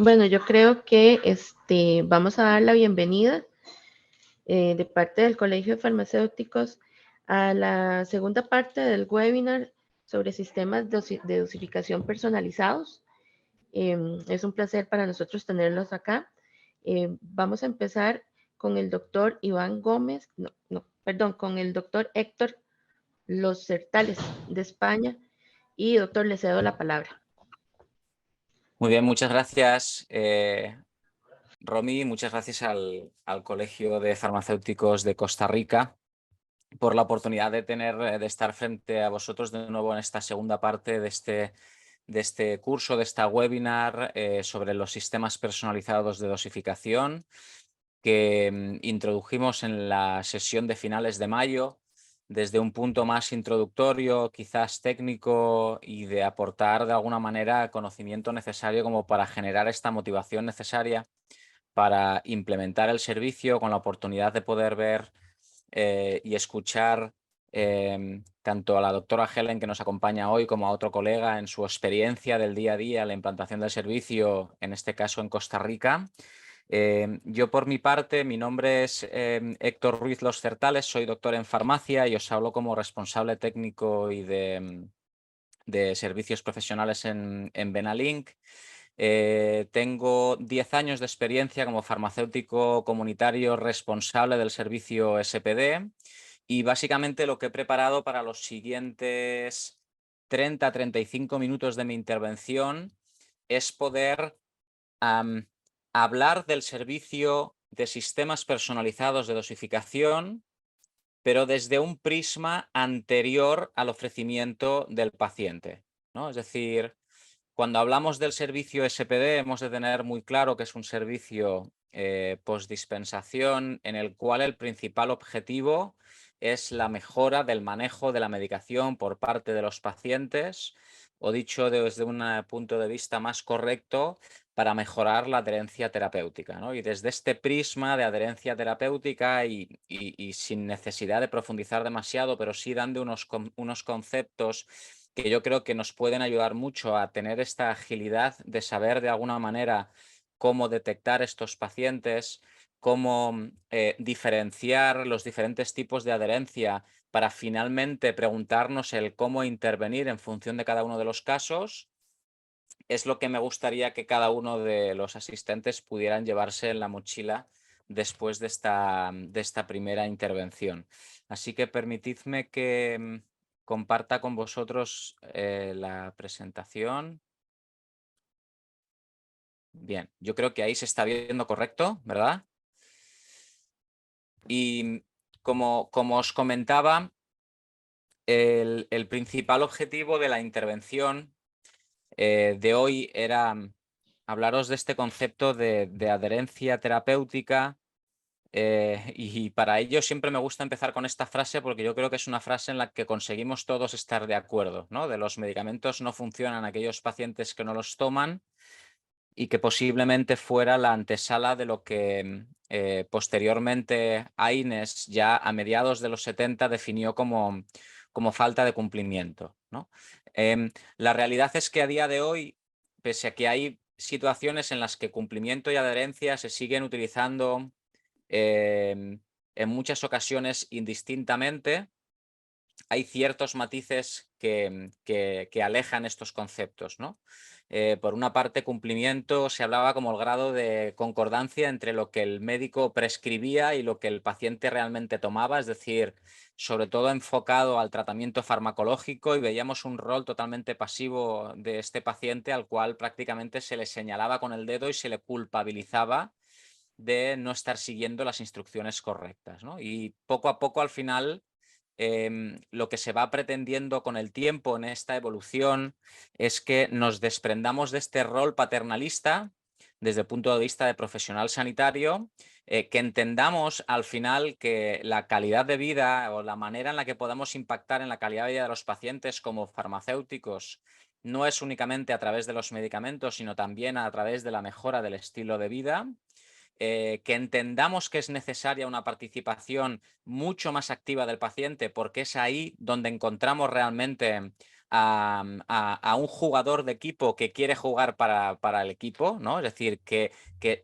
Bueno, yo creo que vamos a dar la bienvenida de parte del Colegio de Farmacéuticos a la segunda parte del webinar sobre sistemas de dosificación personalizados. Es un placer para nosotros tenerlos acá. Vamos a empezar con el doctor Iván Gómez, perdón, con el doctor Héctor Los Certales de España. Y doctor, le cedo la palabra. Muy bien, muchas gracias, Romy. Muchas gracias al Colegio de Farmacéuticos de Costa Rica por la oportunidad de estar frente a vosotros de nuevo en esta segunda parte de este curso, de esta webinar sobre los sistemas personalizados de dosificación que introdujimos en la sesión de finales de mayo, desde un punto más introductorio, quizás técnico, y de aportar de alguna manera conocimiento necesario como para generar esta motivación necesaria para implementar el servicio, con la oportunidad de poder ver y escuchar tanto a la doctora Helen, que nos acompaña hoy, como a otro colega en su experiencia del día a día, la implantación del servicio, en este caso en Costa Rica. Yo por mi parte, mi nombre es Héctor Ruiz Los Certales, soy doctor en farmacia y os hablo como responsable técnico y de servicios profesionales en Benalink. Tengo 10 años de experiencia como farmacéutico comunitario responsable del servicio SPD y básicamente lo que he preparado para los siguientes 30-35 minutos de mi intervención es poder hablar del servicio de sistemas personalizados de dosificación, pero desde un prisma anterior al ofrecimiento del paciente, ¿no? Es decir, cuando hablamos del servicio SPD hemos de tener muy claro que es un servicio postdispensación en el cual el principal objetivo es la mejora del manejo de la medicación por parte de los pacientes, o dicho desde un punto de vista más correcto, para mejorar la adherencia terapéutica, ¿no? Y desde este prisma de adherencia terapéutica y sin necesidad de profundizar demasiado, pero sí dando unos conceptos que yo creo que nos pueden ayudar mucho a tener esta agilidad de saber de alguna manera cómo detectar estos pacientes, cómo diferenciar los diferentes tipos de adherencia para finalmente preguntarnos el cómo intervenir en función de cada uno de los casos. Es lo que me gustaría que cada uno de los asistentes pudieran llevarse en la mochila después de esta primera intervención. Así que permitidme que comparta con vosotros la presentación. Bien, yo creo que ahí se está viendo correcto, ¿verdad? Y como os comentaba, el principal objetivo de la intervención de hoy era hablaros de este concepto de adherencia terapéutica. Y para ello siempre me gusta empezar con esta frase porque yo creo que es una frase en la que conseguimos todos estar de acuerdo, ¿no? De los medicamentos no funcionan aquellos pacientes que no los toman, y que posiblemente fuera la antesala de lo que posteriormente Aynes, ya a mediados de los 70, definió como falta de cumplimiento, ¿no? La realidad es que a día de hoy, pese a que hay situaciones en las que cumplimiento y adherencia se siguen utilizando en muchas ocasiones indistintamente, hay ciertos matices que alejan estos conceptos, ¿no? Por una parte, cumplimiento se hablaba como el grado de concordancia entre lo que el médico prescribía y lo que el paciente realmente tomaba, es decir, sobre todo enfocado al tratamiento farmacológico, y veíamos un rol totalmente pasivo de este paciente al cual prácticamente se le señalaba con el dedo y se le culpabilizaba de no estar siguiendo las instrucciones correctas, ¿no? Y poco a poco, al final, lo que se va pretendiendo con el tiempo en esta evolución es que nos desprendamos de este rol paternalista desde el punto de vista de profesional sanitario, que entendamos al final que la calidad de vida o la manera en la que podamos impactar en la calidad de vida de los pacientes como farmacéuticos no es únicamente a través de los medicamentos, sino también a través de la mejora del estilo de vida. Que entendamos que es necesaria una participación mucho más activa del paciente, porque es ahí donde encontramos realmente a un jugador de equipo que quiere jugar para el equipo, ¿no? Es decir, que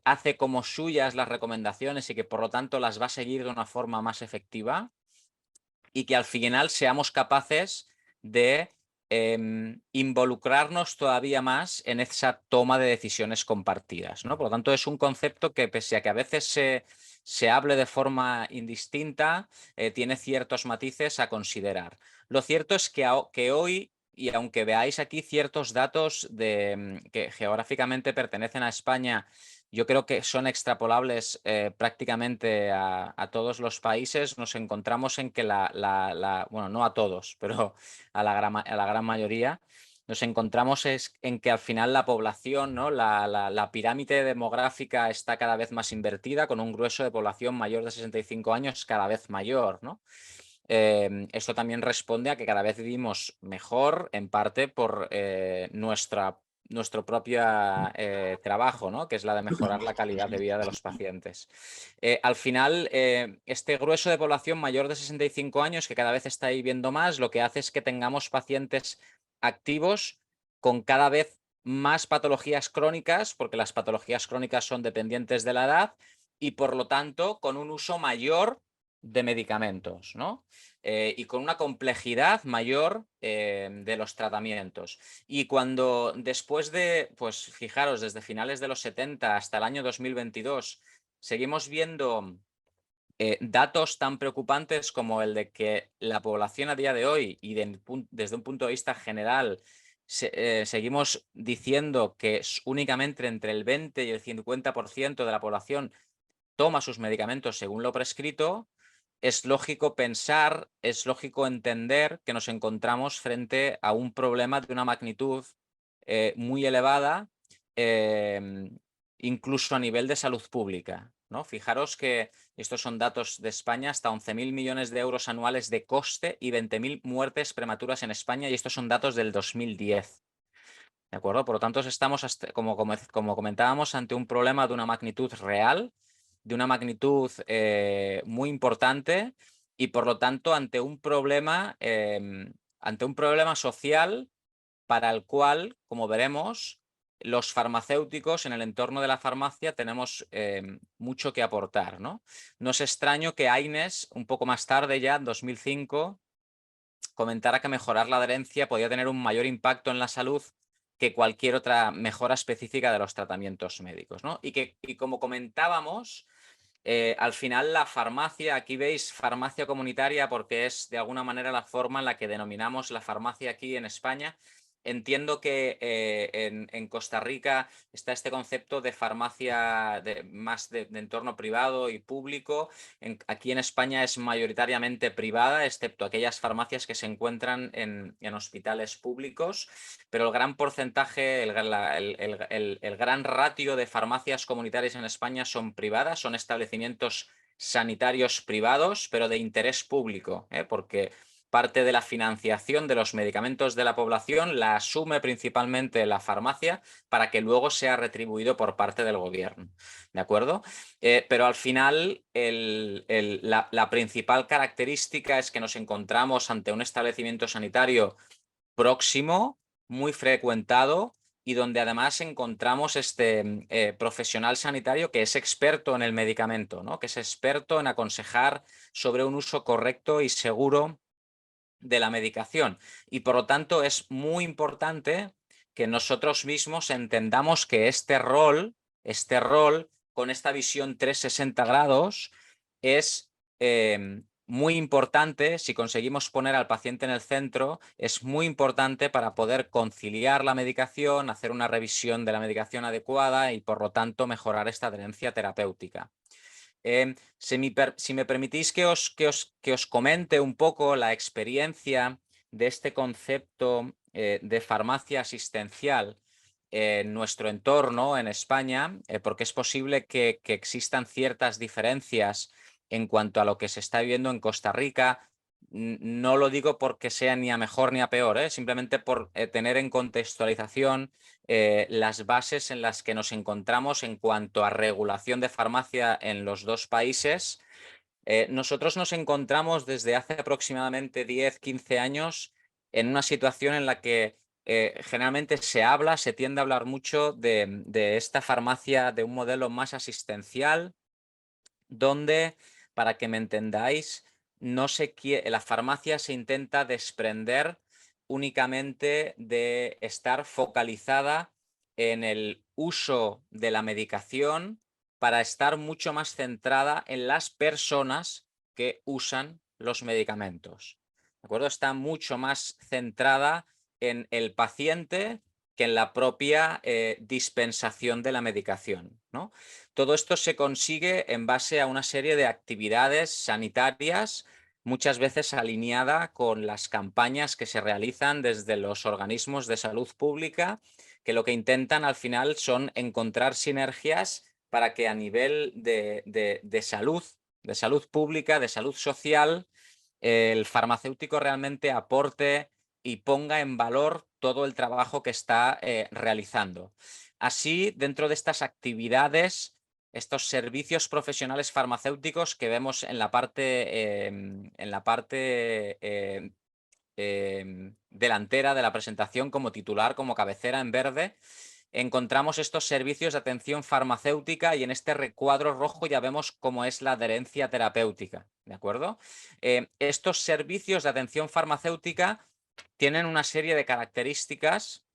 hace como suyas las recomendaciones y que por lo tanto las va a seguir de una forma más efectiva, y que al final seamos capaces de involucrarnos todavía más en esa toma de decisiones compartidas, ¿no? Por lo tanto, es un concepto que, pese a que a veces se hable de forma indistinta, tiene ciertos matices a considerar. Lo cierto es que hoy, y aunque veáis aquí ciertos datos que geográficamente pertenecen a España, yo creo que son extrapolables prácticamente a todos los países, nos encontramos en que bueno, no a todos, pero a la gran mayoría, nos encontramos en que al final la población, ¿no? La pirámide demográfica está cada vez más invertida, con un grueso de población mayor de 65 años cada vez mayor, ¿no? Esto también responde a que cada vez vivimos mejor, en parte por nuestro propio trabajo, ¿no? Que es la de mejorar la calidad de vida de los pacientes. Al final, este grueso de población mayor de 65 años, que cada vez está viviendo más, lo que hace es que tengamos pacientes activos con cada vez más patologías crónicas, porque las patologías crónicas son dependientes de la edad, y por lo tanto con un uso mayor de medicamentos, ¿no? Y con una complejidad mayor de los tratamientos. Y cuando después de, pues fijaros, desde finales de los 70 hasta el año 2022, seguimos viendo datos tan preocupantes como el de que la población a día de hoy, y desde un punto de vista general, seguimos diciendo que únicamente entre el 20 y el 50% de la población toma sus medicamentos según lo prescrito, es lógico pensar, es lógico entender que nos encontramos frente a un problema de una magnitud muy elevada, eh, incluso a nivel de salud pública, ¿no? Fijaros que estos son datos de España, hasta 11.000 millones de euros anuales de coste y 20.000 muertes prematuras en España, y estos son datos del 2010. ¿De acuerdo? Por lo tanto, estamos, como comentábamos, ante un problema de una magnitud real, de una magnitud muy importante, y por lo tanto ante un problema social para el cual, como veremos, los farmacéuticos en el entorno de la farmacia tenemos mucho que aportar, ¿no? No es extraño que Aynes, un poco más tarde ya, en 2005, comentara que mejorar la adherencia podía tener un mayor impacto en la salud que cualquier otra mejora específica de los tratamientos médicos, ¿no? Y como comentábamos, al final la farmacia, aquí veis farmacia comunitaria porque es de alguna manera la forma en la que denominamos la farmacia aquí en España. Entiendo que en Costa Rica está este concepto de farmacia más de entorno privado y público. Aquí en España es mayoritariamente privada, excepto aquellas farmacias que se encuentran en hospitales públicos, pero el gran porcentaje, el gran ratio de farmacias comunitarias en España son privadas, son establecimientos sanitarios privados, pero de interés público, porque parte de la financiación de los medicamentos de la población la asume principalmente la farmacia para que luego sea retribuido por parte del gobierno. ¿De acuerdo? Pero al final la principal característica es que nos encontramos ante un establecimiento sanitario próximo, muy frecuentado, y donde además encontramos este profesional sanitario que es experto en el medicamento, ¿no? Que es experto en aconsejar sobre un uso correcto y seguro de la medicación. Y por lo tanto es muy importante que nosotros mismos entendamos que este rol con esta visión 360 grados es muy importante. Si conseguimos poner al paciente en el centro, es muy importante para poder conciliar la medicación, hacer una revisión de la medicación adecuada y por lo tanto mejorar esta adherencia terapéutica. Si me permitís que os comente un poco la experiencia de este concepto de farmacia asistencial en nuestro entorno, en España, porque es posible que existan ciertas diferencias en cuanto a lo que se está viviendo en Costa Rica. No lo digo porque sea ni a mejor ni a peor, simplemente por tener en contextualización las bases en las que nos encontramos en cuanto a regulación de farmacia en los dos países. Nosotros nos encontramos desde hace aproximadamente 10-15 años en una situación en la que generalmente se tiende a hablar mucho de esta farmacia, de un modelo más asistencial, donde, para que me entendáis, la farmacia se intenta desprender únicamente de estar focalizada en el uso de la medicación para estar mucho más centrada en las personas que usan los medicamentos. ¿De acuerdo? Está mucho más centrada en el paciente que en la propia dispensación de la medicación, ¿no? Todo esto se consigue en base a una serie de actividades sanitarias, muchas veces alineada con las campañas que se realizan desde los organismos de salud pública, que lo que intentan al final son encontrar sinergias para que a nivel de salud pública, de salud social, el farmacéutico realmente aporte y ponga en valor todo el trabajo que está realizando. Así, dentro de estas actividades, estos servicios profesionales farmacéuticos que vemos en la parte, delantera de la presentación como titular, como cabecera en verde, encontramos estos servicios de atención farmacéutica y en este recuadro rojo ya vemos cómo es la adherencia terapéutica, ¿de acuerdo? Estos servicios de atención farmacéutica tienen una serie de características,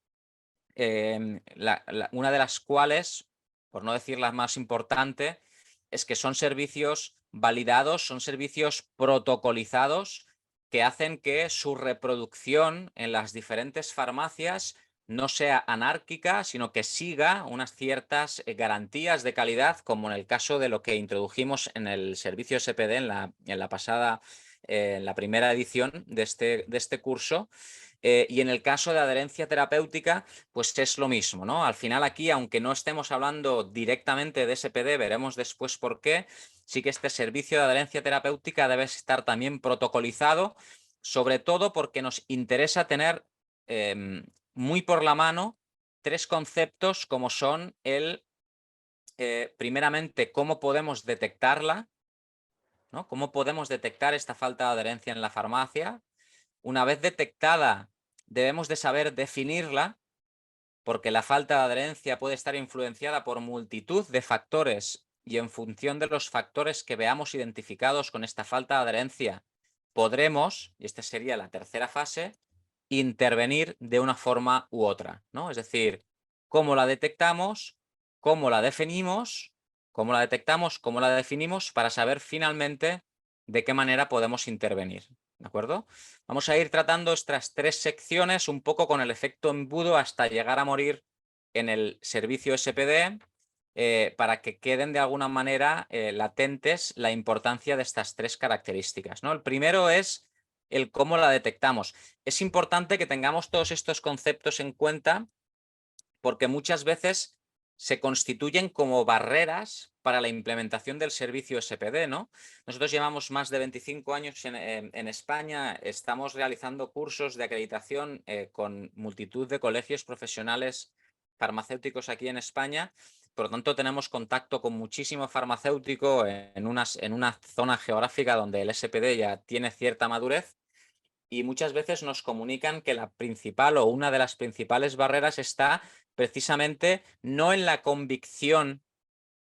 una de las cuales, por no decir la más importante, es que son servicios validados, son servicios protocolizados que hacen que su reproducción en las diferentes farmacias no sea anárquica, sino que siga unas ciertas garantías de calidad, como en el caso de lo que introdujimos en el servicio SPD en la pasada, en la primera edición de este curso. Y en el caso de adherencia terapéutica, pues es lo mismo, ¿no? Al final aquí, aunque no estemos hablando directamente de SPD, veremos después por qué, sí que este servicio de adherencia terapéutica debe estar también protocolizado, sobre todo porque nos interesa tener muy por la mano tres conceptos como son primeramente, cómo podemos detectarla, ¿no? Cómo podemos detectar esta falta de adherencia en la farmacia. Una vez detectada, debemos de saber definirla, porque la falta de adherencia puede estar influenciada por multitud de factores y en función de los factores que veamos identificados con esta falta de adherencia, podremos, y esta sería la tercera fase, intervenir de una forma u otra, ¿no? Es decir, cómo la detectamos, cómo la definimos, cómo la detectamos, cómo la definimos para saber finalmente de qué manera podemos intervenir, ¿de acuerdo? Vamos a ir tratando estas tres secciones un poco con el efecto embudo hasta llegar a morir en el servicio SPD, para que queden de alguna manera latentes la importancia de estas tres características, ¿no? El primero es el cómo la detectamos. Es importante que tengamos todos estos conceptos en cuenta porque muchas veces se constituyen como barreras para la implementación del servicio SPD, ¿no? Nosotros llevamos más de 25 años en España, estamos realizando cursos de acreditación con multitud de colegios profesionales farmacéuticos aquí en España. Por lo tanto, tenemos contacto con muchísimo farmacéutico en una zona geográfica donde el SPD ya tiene cierta madurez y muchas veces nos comunican que la principal o una de las principales barreras está precisamente no en la convicción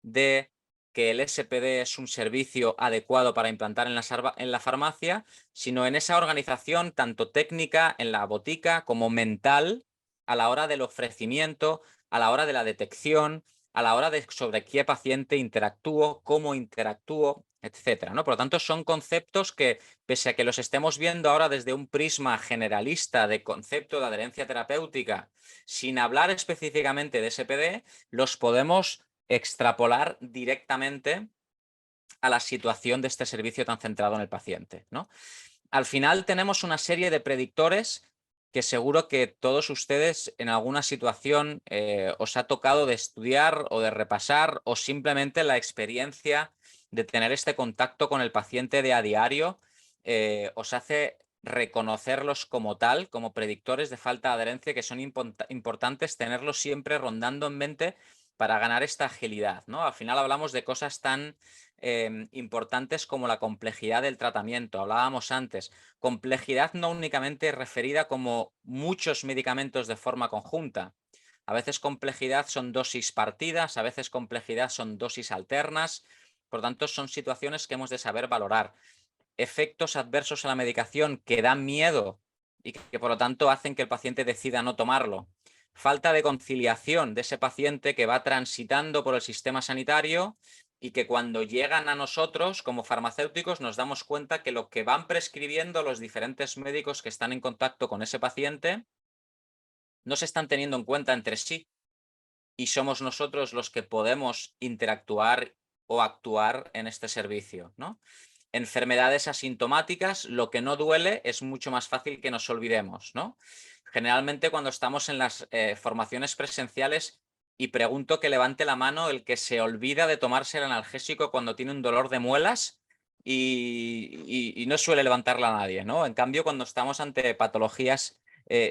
de que el SPD es un servicio adecuado para implantar en la farmacia, sino en esa organización tanto técnica en la botica como mental a la hora del ofrecimiento, a la hora de la detección, a la hora de sobre qué paciente interactúo, cómo interactúo, etcétera, ¿no? Por lo tanto, son conceptos que, pese a que los estemos viendo ahora desde un prisma generalista de concepto de adherencia terapéutica, sin hablar específicamente de SPD, los podemos extrapolar directamente a la situación de este servicio tan centrado en el paciente, ¿no? Al final tenemos una serie de predictores que seguro que todos ustedes en alguna situación os ha tocado de estudiar o de repasar o simplemente la experiencia de tener este contacto con el paciente de a diario os hace reconocerlos como tal, como predictores de falta de adherencia, que son importantes tenerlos siempre rondando en mente para ganar esta agilidad, ¿no? Al final hablamos de cosas tan importantes como la complejidad del tratamiento. Hablábamos antes, complejidad no únicamente referida como muchos medicamentos de forma conjunta. A veces complejidad son dosis partidas, a veces complejidad son dosis alternas. Por tanto, son situaciones que hemos de saber valorar. Efectos adversos a la medicación que dan miedo y que por lo tanto hacen que el paciente decida no tomarlo. Falta de conciliación de ese paciente que va transitando por el sistema sanitario y que cuando llegan a nosotros como farmacéuticos nos damos cuenta que lo que van prescribiendo los diferentes médicos que están en contacto con ese paciente no se están teniendo en cuenta entre sí y somos nosotros los que podemos interactuar o actuar en este servicio, ¿no? Enfermedades asintomáticas, lo que no duele es mucho más fácil que nos olvidemos, ¿no? Generalmente cuando estamos en las formaciones presenciales y pregunto que levante la mano el que se olvida de tomarse el analgésico cuando tiene un dolor de muelas y no suele levantarla nadie, ¿no? En cambio, cuando estamos ante patologías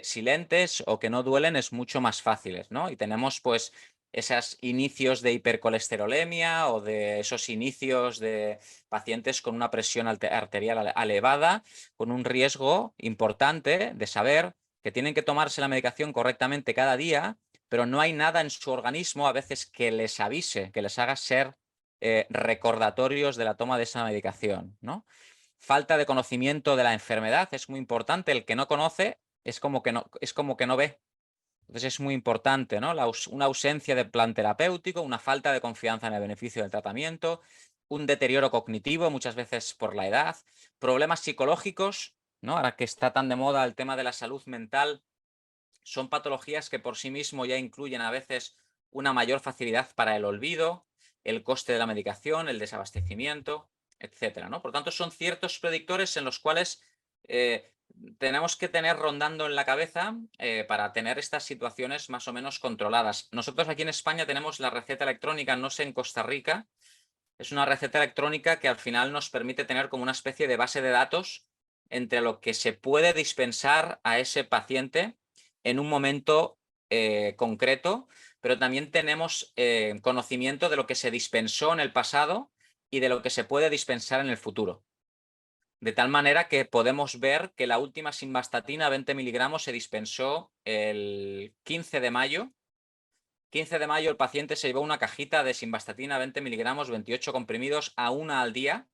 silentes o que no duelen es mucho más fáciles, ¿no? Y tenemos pues esos inicios de hipercolesterolemia o de esos inicios de pacientes con una presión arterial elevada, con un riesgo importante de saber que tienen que tomarse la medicación correctamente cada día, pero no hay nada en su organismo a veces que les avise, que les haga ser recordatorios de la toma de esa medicación, ¿no? Falta de conocimiento de la enfermedad es muy importante. El que no conoce es como que no ve. Entonces es muy importante, ¿no? Una ausencia de plan terapéutico, una falta de confianza en el beneficio del tratamiento, un deterioro cognitivo, muchas veces por la edad, problemas psicológicos, ¿no? Ahora que está tan de moda el tema de la salud mental, son patologías que por sí mismo ya incluyen a veces una mayor facilidad para el olvido, el coste de la medicación, el desabastecimiento, etcétera, ¿no? Por tanto, son ciertos predictores en los cuales tenemos que tener rondando en la cabeza para tener estas situaciones más o menos controladas. Nosotros aquí en España tenemos la receta electrónica, no sé en Costa Rica, es una receta electrónica que al final nos permite tener como una especie de base de datos entre lo que se puede dispensar a ese paciente en un momento concreto, pero también tenemos conocimiento de lo que se dispensó en el pasado y de lo que se puede dispensar en el futuro. De tal manera que podemos ver que la última simvastatina 20 miligramos se dispensó el 15 de mayo. 15 de mayo el paciente se llevó una cajita de simvastatina 20 miligramos, 28 comprimidos a una al día.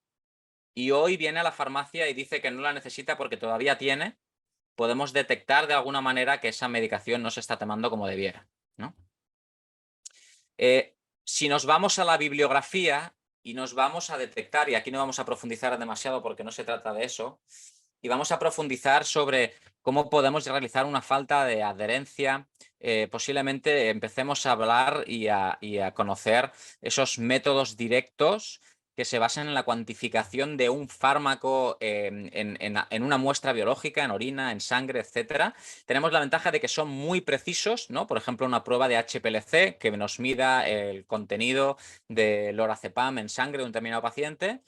Y hoy viene a la farmacia y dice que no la necesita porque todavía tiene. Podemos detectar de alguna manera que esa medicación no se está tomando como debiera, ¿no? Si nos vamos a la bibliografía y nos vamos a detectar, y aquí no vamos a profundizar demasiado porque no se trata de eso, y vamos a profundizar sobre cómo podemos realizar una falta de adherencia, posiblemente empecemos a hablar y a conocer esos métodos directos que se basan en la cuantificación de un fármaco en una muestra biológica, en orina, en sangre, etcétera. Tenemos la ventaja de que son muy precisos, ¿no? Por ejemplo, una prueba de HPLC que nos mida el contenido de lorazepam en sangre de un determinado paciente,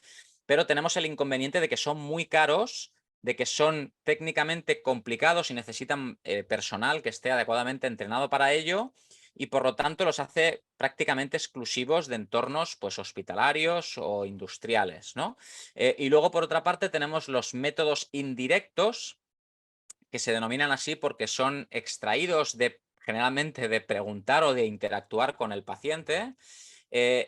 pero tenemos el inconveniente de que son muy caros, de que son técnicamente complicados y necesitan personal que esté adecuadamente entrenado para ello y por lo tanto los hace prácticamente exclusivos de entornos pues, hospitalarios o industriales, ¿no? Y luego, por otra parte, tenemos los métodos indirectos, que se denominan así porque son extraídos generalmente de preguntar o de interactuar con el paciente.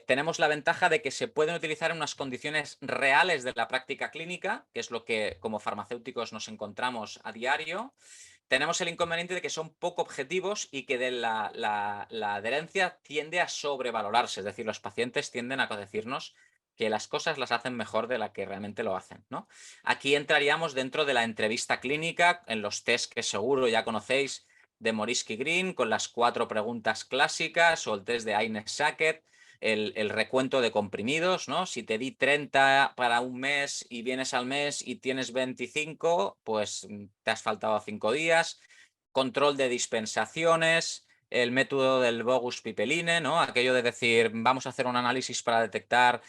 Tenemos la ventaja de que se pueden utilizar en unas condiciones reales de la práctica clínica, que es lo que como farmacéuticos nos encontramos a diario. Tenemos el inconveniente de que son poco objetivos y que la adherencia tiende a sobrevalorarse, es decir, los pacientes tienden a decirnos que las cosas las hacen mejor de la que realmente lo hacen, ¿no? Aquí entraríamos dentro de la entrevista clínica, en los test que seguro ya conocéis de Morisky Green, con las 4 preguntas clásicas, o el test de Aynes-Sackett, el recuento de comprimidos, ¿no? Si te di 30 para un mes y vienes al mes y tienes 25, pues te has faltado 5 días. Control de dispensaciones, el método del bogus pipeline, ¿no? Aquello de decir, vamos a hacer un análisis para detectar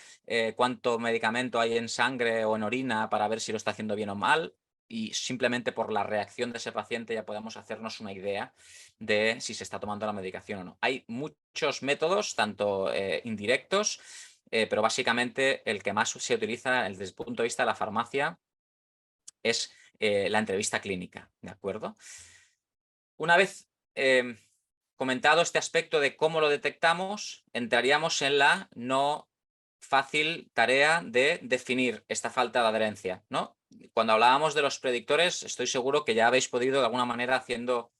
cuánto medicamento hay en sangre o en orina para ver si lo está haciendo bien o mal. Y simplemente por la reacción de ese paciente ya podemos hacernos una idea de si se está tomando la medicación o no. Hay muchos métodos, tanto indirectos, pero básicamente el que más se utiliza desde el punto de vista de la farmacia es la entrevista clínica, ¿de acuerdo? Una vez comentado este aspecto de cómo lo detectamos, entraríamos en la no fácil tarea de definir esta falta de adherencia, ¿no? Cuando hablábamos de los predictores, estoy seguro que ya habéis podido de alguna manera haciendo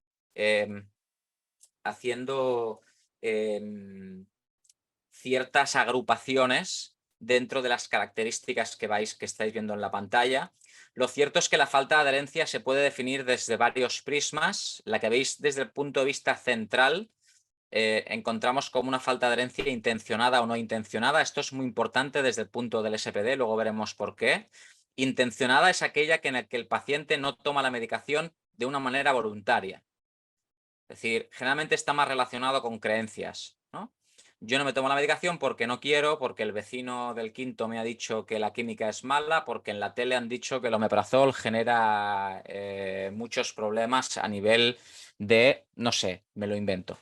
ciertas agrupaciones dentro de las características que estáis viendo en la pantalla. Lo cierto es que la falta de adherencia se puede definir desde varios prismas. La que veis desde el punto de vista central, encontramos como una falta de adherencia intencionada o no intencionada. Esto es muy importante desde el punto del SPD, luego veremos por qué. Intencionada es aquella en la que el paciente no toma la medicación de una manera voluntaria. Es decir, generalmente está más relacionado con creencias, ¿no? Yo no me tomo la medicación porque no quiero, porque el vecino del quinto me ha dicho que la química es mala, porque en la tele han dicho que el omeprazol genera muchos problemas a nivel de, no sé, me lo invento.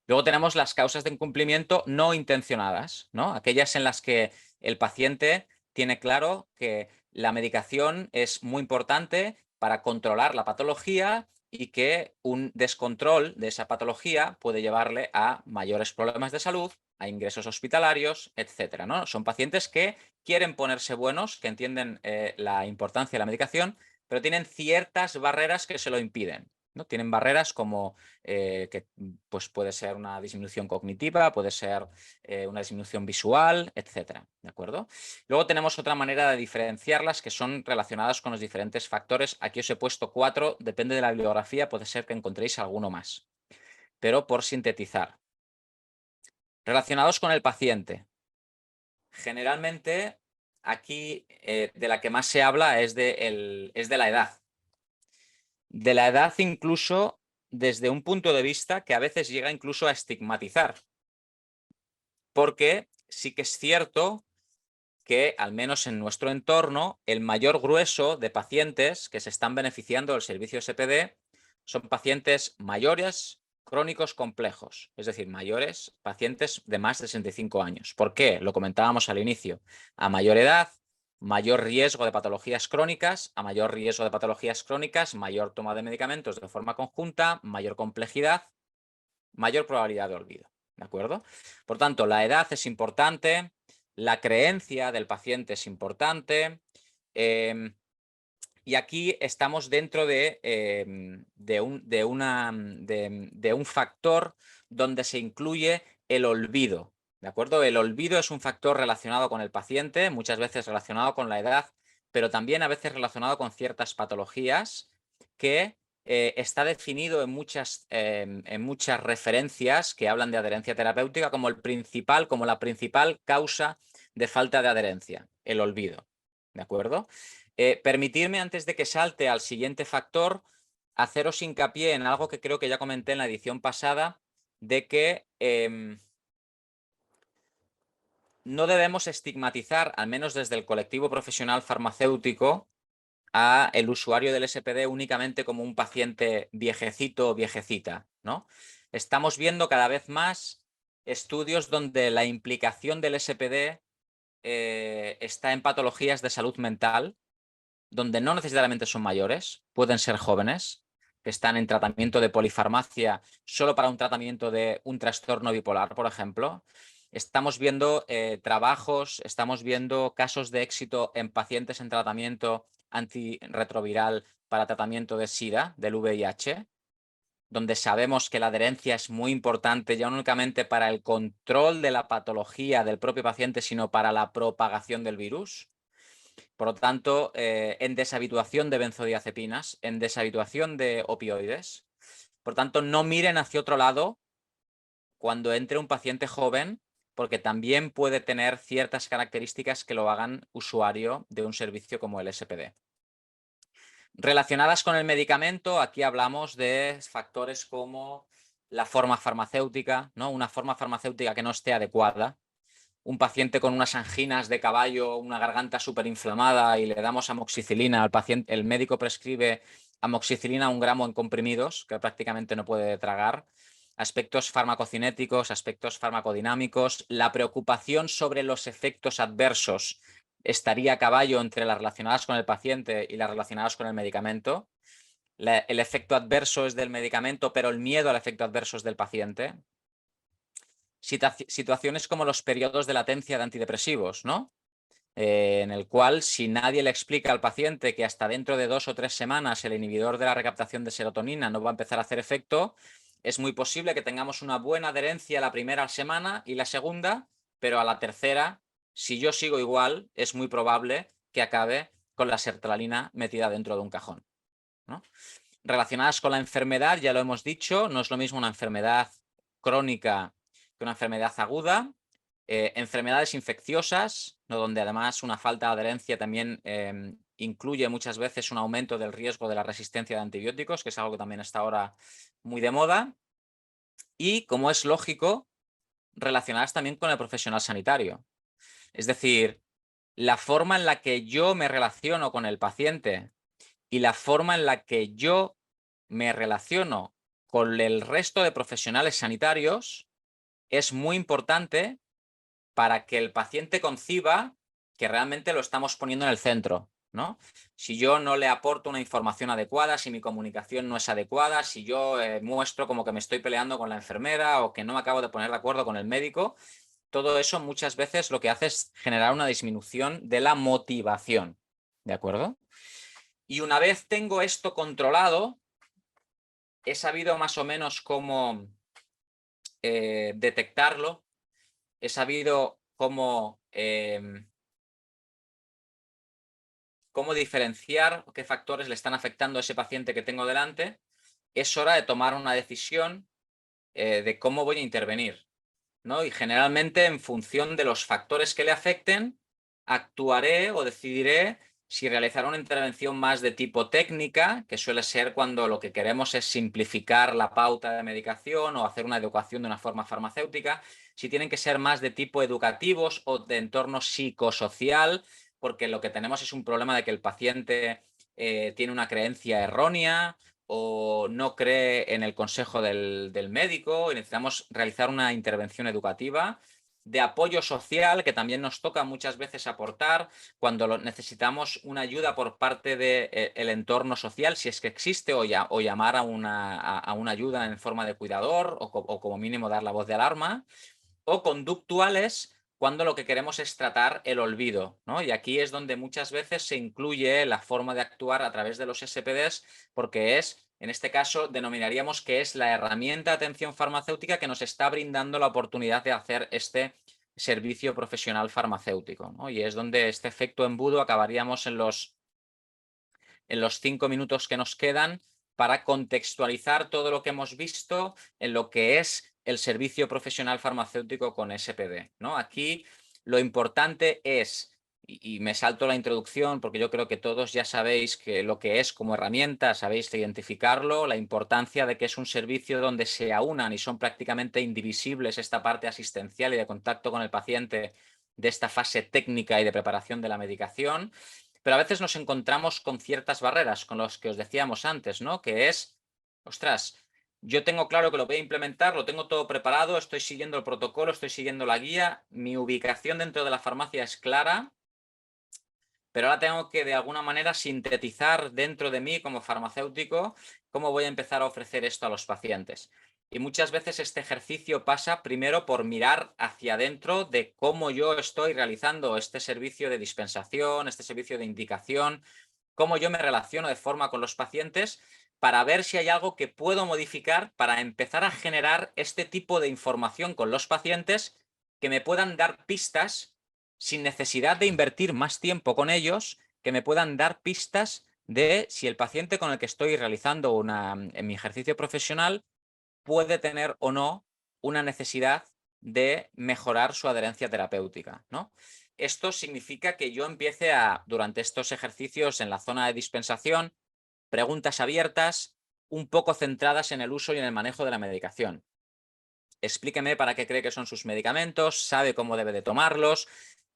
Luego tenemos las causas de incumplimiento no intencionadas, ¿no? Aquellas en las que el paciente tiene claro que la medicación es muy importante para controlar la patología y que un descontrol de esa patología puede llevarle a mayores problemas de salud, a ingresos hospitalarios, etcétera, ¿no? Son pacientes que quieren ponerse buenos, que entienden la importancia de la medicación, pero tienen ciertas barreras que se lo impiden, ¿no? Tienen barreras como que pues puede ser una disminución cognitiva, puede ser una disminución visual, etcétera, ¿de acuerdo? Luego tenemos otra manera de diferenciarlas que son relacionadas con los diferentes factores. Aquí os he puesto 4, depende de la bibliografía, puede ser que encontréis alguno más. Pero por sintetizar. Relacionados con el paciente. Generalmente aquí de la que más se habla es de la edad. De la edad incluso desde un punto de vista que a veces llega incluso a estigmatizar. Porque sí que es cierto que, al menos en nuestro entorno, el mayor grueso de pacientes que se están beneficiando del servicio SPD son pacientes mayores, crónicos complejos, es decir, mayores, pacientes de más de 65 años. ¿Por qué? Lo comentábamos al inicio. A mayor edad, mayor riesgo de patologías crónicas, a mayor riesgo de patologías crónicas, mayor toma de medicamentos de forma conjunta, mayor complejidad, mayor probabilidad de olvido. ¿De acuerdo? Por tanto, la edad es importante, la creencia del paciente es importante, y aquí estamos dentro de un factor donde se incluye el olvido. ¿De acuerdo? El olvido es un factor relacionado con el paciente, muchas veces relacionado con la edad, pero también a veces relacionado con ciertas patologías que está definido en muchas referencias que hablan de adherencia terapéutica como la principal causa de falta de adherencia, el olvido. ¿De acuerdo? Permitirme, antes de que salte al siguiente factor, haceros hincapié en algo que creo que ya comenté en la edición pasada, de que no debemos estigmatizar, al menos desde el colectivo profesional farmacéutico, a el usuario del SPD únicamente como un paciente viejecito o viejecita, ¿no? Estamos viendo cada vez más estudios donde la implicación del SPD está en patologías de salud mental, donde no necesariamente son mayores, pueden ser jóvenes, que están en tratamiento de polifarmacia solo para un tratamiento de un trastorno bipolar, por ejemplo. Estamos viendo estamos viendo casos de éxito en pacientes en tratamiento antirretroviral para tratamiento de SIDA, del VIH, donde sabemos que la adherencia es muy importante ya no únicamente para el control de la patología del propio paciente, sino para la propagación del virus. Por lo tanto, en deshabituación de benzodiazepinas, en deshabituación de opioides. Por tanto, no miren hacia otro lado cuando entre un paciente joven, porque también puede tener ciertas características que lo hagan usuario de un servicio como el SPD. Relacionadas con el medicamento, aquí hablamos de factores como la forma farmacéutica, ¿no? Una forma farmacéutica que no esté adecuada. Un paciente con unas anginas de caballo, una garganta súper inflamada y le damos amoxicilina al paciente, el médico prescribe amoxicilina 1 gramo en comprimidos, que prácticamente no puede tragar. aspectos farmacocinéticos, aspectos farmacodinámicos, la preocupación sobre los efectos adversos estaría a caballo entre las relacionadas con el paciente y las relacionadas con el medicamento. El efecto adverso es del medicamento, pero el miedo al efecto adverso es del paciente. Situaciones como los periodos de latencia de antidepresivos, ¿no? En el cual, si nadie le explica al paciente que hasta dentro de 2 o 3 semanas el inhibidor de la recaptación de serotonina no va a empezar a hacer efecto, es muy posible que tengamos una buena adherencia la primera semana y la segunda, pero a la tercera, si yo sigo igual, es muy probable que acabe con la sertralina metida dentro de un cajón, ¿no? Relacionadas con la enfermedad, ya lo hemos dicho, no es lo mismo una enfermedad crónica que una enfermedad aguda. Enfermedades infecciosas, ¿no? Donde además una falta de adherencia también incluye muchas veces un aumento del riesgo de la resistencia de antibióticos, que es algo que también está ahora muy de moda. Y, como es lógico, relacionadas también con el profesional sanitario. Es decir, la forma en la que yo me relaciono con el paciente y la forma en la que yo me relaciono con el resto de profesionales sanitarios es muy importante para que el paciente conciba que realmente lo estamos poniendo en el centro, ¿no? Si yo no le aporto una información adecuada, si mi comunicación no es adecuada, si yo muestro como que me estoy peleando con la enfermera o que no me acabo de poner de acuerdo con el médico, todo eso muchas veces lo que hace es generar una disminución de la motivación, ¿de acuerdo? Y una vez tengo esto controlado, he sabido más o menos cómo detectarlo, he sabido cómo diferenciar qué factores le están afectando a ese paciente que tengo delante, es hora de tomar una decisión de cómo voy a intervenir, ¿no? Y generalmente, en función de los factores que le afecten, actuaré o decidiré si realizar una intervención más de tipo técnica, que suele ser cuando lo que queremos es simplificar la pauta de medicación o hacer una educación de una forma farmacéutica, si tienen que ser más de tipo educativos o de entorno psicosocial, porque lo que tenemos es un problema de que el paciente tiene una creencia errónea o no cree en el consejo del médico y necesitamos realizar una intervención educativa de apoyo social, que también nos toca muchas veces aportar cuando necesitamos una ayuda por parte del entorno social, si es que existe, o llamar a una ayuda en forma de cuidador o como mínimo dar la voz de alarma, o conductuales cuando lo que queremos es tratar el olvido, ¿no? Y aquí es donde muchas veces se incluye la forma de actuar a través de los SPDs, porque es, en este caso, denominaríamos que es la herramienta de atención farmacéutica que nos está brindando la oportunidad de hacer este servicio profesional farmacéutico, ¿no? Y es donde este efecto embudo acabaríamos en los 5 minutos que nos quedan para contextualizar todo lo que hemos visto en lo que es el servicio profesional farmacéutico con SPD, ¿no? Aquí lo importante es, y me salto la introducción porque yo creo que todos ya sabéis que lo que es como herramienta, sabéis identificarlo, la importancia de que es un servicio donde se aunan y son prácticamente indivisibles esta parte asistencial y de contacto con el paciente de esta fase técnica y de preparación de la medicación. Pero a veces nos encontramos con ciertas barreras, con los que os decíamos antes, ¿no? Que es, ostras, yo tengo claro que lo voy a implementar, lo tengo todo preparado, estoy siguiendo el protocolo, estoy siguiendo la guía, mi ubicación dentro de la farmacia es clara, pero ahora tengo que de alguna manera sintetizar dentro de mí como farmacéutico cómo voy a empezar a ofrecer esto a los pacientes. Y muchas veces este ejercicio pasa primero por mirar hacia adentro de cómo yo estoy realizando este servicio de dispensación, este servicio de indicación, cómo yo me relaciono de forma con los pacientes para ver si hay algo que puedo modificar para empezar a generar este tipo de información con los pacientes que me puedan dar pistas sin necesidad de invertir más tiempo con ellos, que me puedan dar pistas de si el paciente con el que estoy realizando en mi ejercicio profesional puede tener o no una necesidad de mejorar su adherencia terapéutica, ¿no? Esto significa que yo empiece durante estos ejercicios en la zona de dispensación, preguntas abiertas, un poco centradas en el uso y en el manejo de la medicación. Explíqueme para qué cree que son sus medicamentos, sabe cómo debe de tomarlos,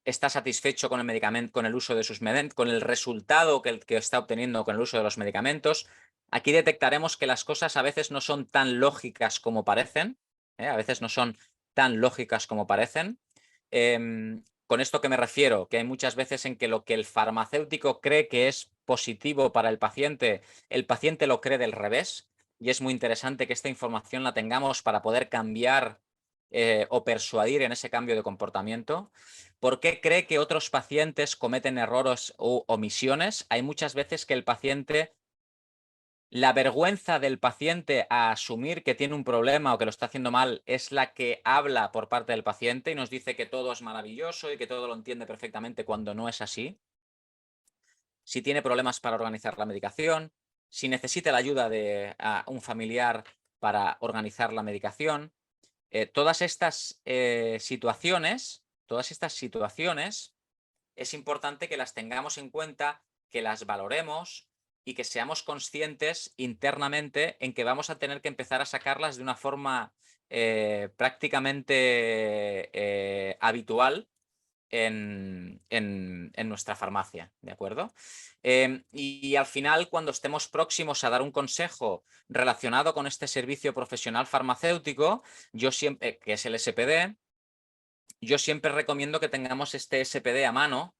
está satisfecho con el medicamento, con el uso de sus medicamentos, con el resultado que está obteniendo con el uso de los medicamentos. Aquí detectaremos que las cosas a veces no son tan lógicas como parecen, a veces no son tan lógicas como parecen. ¿Con esto qué me refiero? Que hay muchas veces en que lo que el farmacéutico cree que es positivo para el paciente lo cree del revés, y es muy interesante que esta información la tengamos para poder cambiar o persuadir en ese cambio de comportamiento. ¿Por qué cree que otros pacientes cometen errores o omisiones? Hay muchas veces que el paciente, la vergüenza del paciente a asumir que tiene un problema o que lo está haciendo mal es la que habla por parte del paciente y nos dice que todo es maravilloso y que todo lo entiende perfectamente cuando no es así. Si tiene problemas para organizar la medicación, si necesita la ayuda de un familiar para organizar la medicación, todas estas situaciones es importante que las tengamos en cuenta, que las valoremos y que seamos conscientes internamente en que vamos a tener que empezar a sacarlas de una forma prácticamente habitual en nuestra farmacia, ¿de acuerdo? Y al final, cuando estemos próximos a dar un consejo relacionado con este servicio profesional farmacéutico, yo siempre, que es el SPD, yo siempre recomiendo que tengamos este SPD a mano,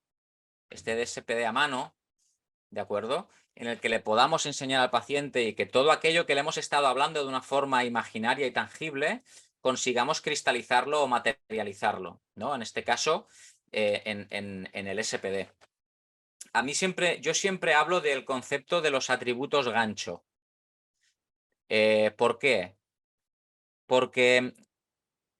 ¿de acuerdo? En el que le podamos enseñar al paciente y que todo aquello que le hemos estado hablando de una forma imaginaria y tangible, consigamos cristalizarlo o materializarlo, ¿no? En este caso, en el SPD. Yo siempre hablo del concepto de los atributos gancho. ¿Por qué? Porque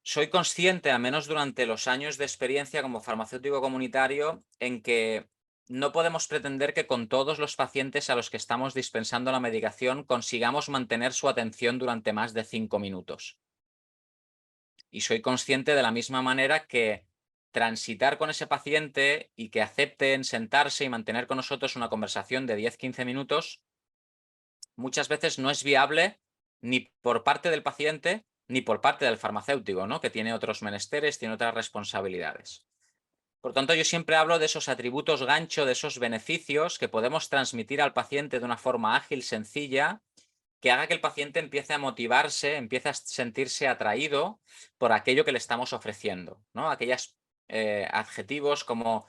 soy consciente, al menos durante los años de experiencia como farmacéutico comunitario, en que no podemos pretender que con todos los pacientes a los que estamos dispensando la medicación consigamos mantener su atención durante más de 5 minutos. Y soy consciente de la misma manera que transitar con ese paciente y que acepten sentarse y mantener con nosotros una conversación de 10-15 minutos muchas veces no es viable ni por parte del paciente ni por parte del farmacéutico, ¿no? Que tiene otros menesteres, tiene otras responsabilidades. Por tanto, yo siempre hablo de esos atributos gancho, de esos beneficios que podemos transmitir al paciente de una forma ágil, sencilla, que haga que el paciente empiece a motivarse, empiece a sentirse atraído por aquello que le estamos ofreciendo, ¿no? Aquellos adjetivos como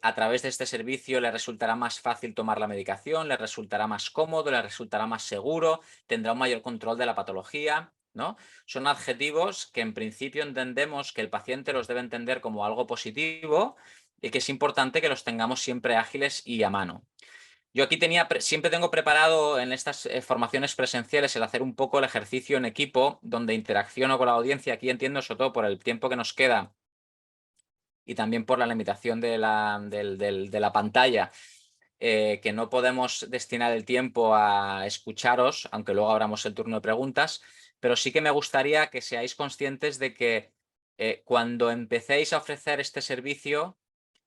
a través de este servicio le resultará más fácil tomar la medicación, le resultará más cómodo, le resultará más seguro, tendrá un mayor control de la patología, ¿no? Son adjetivos que en principio entendemos que el paciente los debe entender como algo positivo y que es importante que los tengamos siempre ágiles y a mano. Yo aquí siempre tengo preparado en estas formaciones presenciales el hacer un poco el ejercicio en equipo, donde interacciono con la audiencia. Aquí entiendo, sobre todo por el tiempo que nos queda y también por la limitación de la pantalla, que no podemos destinar el tiempo a escucharos, aunque luego abramos el turno de preguntas, pero sí que me gustaría que seáis conscientes de que cuando empecéis a ofrecer este servicio,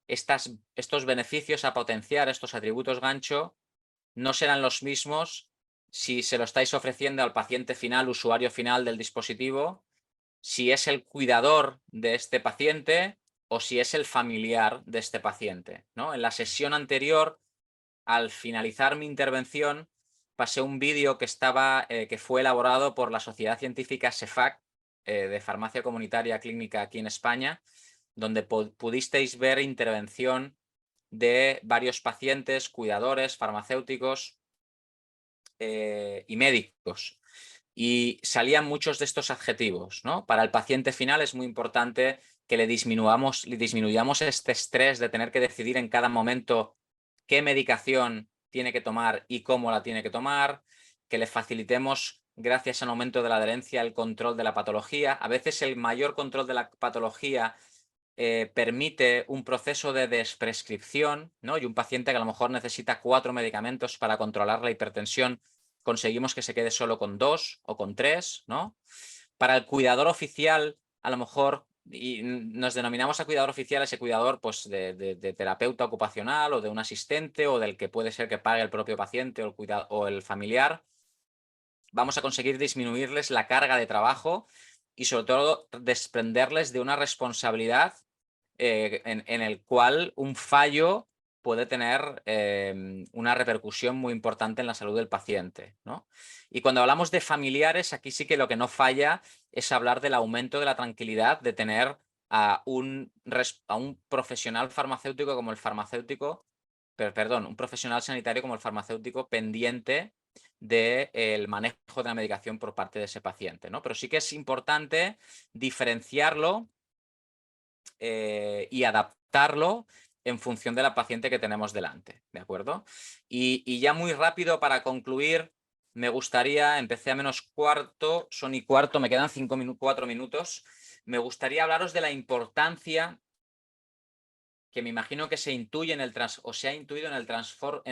estos beneficios a potenciar, estos atributos gancho, no serán los mismos si se lo estáis ofreciendo al paciente final, usuario final del dispositivo, si es el cuidador de este paciente o si es el familiar de este paciente, ¿no? En la sesión anterior, al finalizar mi intervención, pasé un vídeo que fue elaborado por la Sociedad Científica SEFAC, de Farmacia Comunitaria Clínica aquí en España, donde pudisteis ver intervención de varios pacientes, cuidadores, farmacéuticos y médicos. Y salían muchos de estos adjetivos, ¿no? Para el paciente final es muy importante que le disminuyamos este estrés de tener que decidir en cada momento qué medicación tiene que tomar y cómo la tiene que tomar, que le facilitemos, gracias al aumento de la adherencia, el control de la patología. A veces el mayor control de la patología permite un proceso de desprescripción, ¿no? Y un paciente que a lo mejor necesita 4 medicamentos para controlar la hipertensión, conseguimos que se quede solo con 2 o con 3, ¿no? Para el cuidador oficial, a lo mejor, y nos denominamos a cuidador oficial ese cuidador pues, de terapeuta ocupacional o de un asistente o del que puede ser que pague el propio paciente o el familiar, vamos a conseguir disminuirles la carga de trabajo y sobre todo desprenderles de una responsabilidad en el cual un fallo puede tener una repercusión muy importante en la salud del paciente, ¿no? Y cuando hablamos de familiares, aquí sí que lo que no falla es hablar del aumento de la tranquilidad de tener a un profesional farmacéutico como el farmacéutico, perdón, un profesional sanitario como el farmacéutico pendiente del manejo de la medicación por parte de ese paciente, ¿no? Pero sí que es importante diferenciarlo y adaptarlo en función de la paciente que tenemos delante, ¿de acuerdo? Y ya muy rápido para concluir, me gustaría, empecé a -4, son y cuarto, me quedan 4 minutos, me gustaría hablaros de la importancia que me imagino que se intuye o se ha intuido en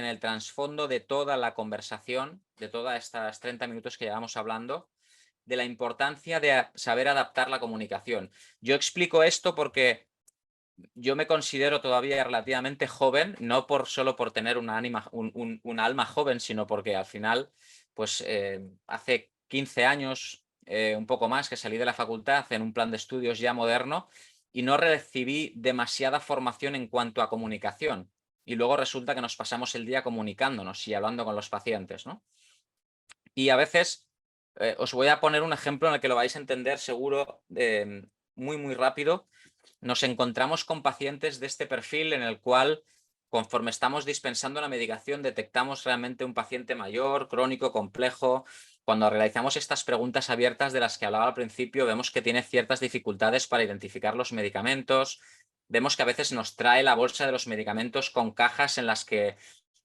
el trasfondo de toda la conversación, de todas estas 30 minutos que llevamos hablando, de la importancia de saber adaptar la comunicación. Yo explico esto porque yo me considero todavía relativamente joven, no solo por tener una alma joven, sino porque al final, pues hace 15 años, un poco más, que salí de la facultad en un plan de estudios ya moderno y no recibí demasiada formación en cuanto a comunicación. Y luego resulta que nos pasamos el día comunicándonos y hablando con los pacientes, ¿no? Y a veces os voy a poner un ejemplo en el que lo vais a entender seguro muy, muy rápido. Nos encontramos con pacientes de este perfil en el cual, conforme estamos dispensando la medicación, detectamos realmente un paciente mayor, crónico, complejo. Cuando realizamos estas preguntas abiertas de las que hablaba al principio, vemos que tiene ciertas dificultades para identificar los medicamentos. Vemos que a veces nos trae la bolsa de los medicamentos con cajas en las que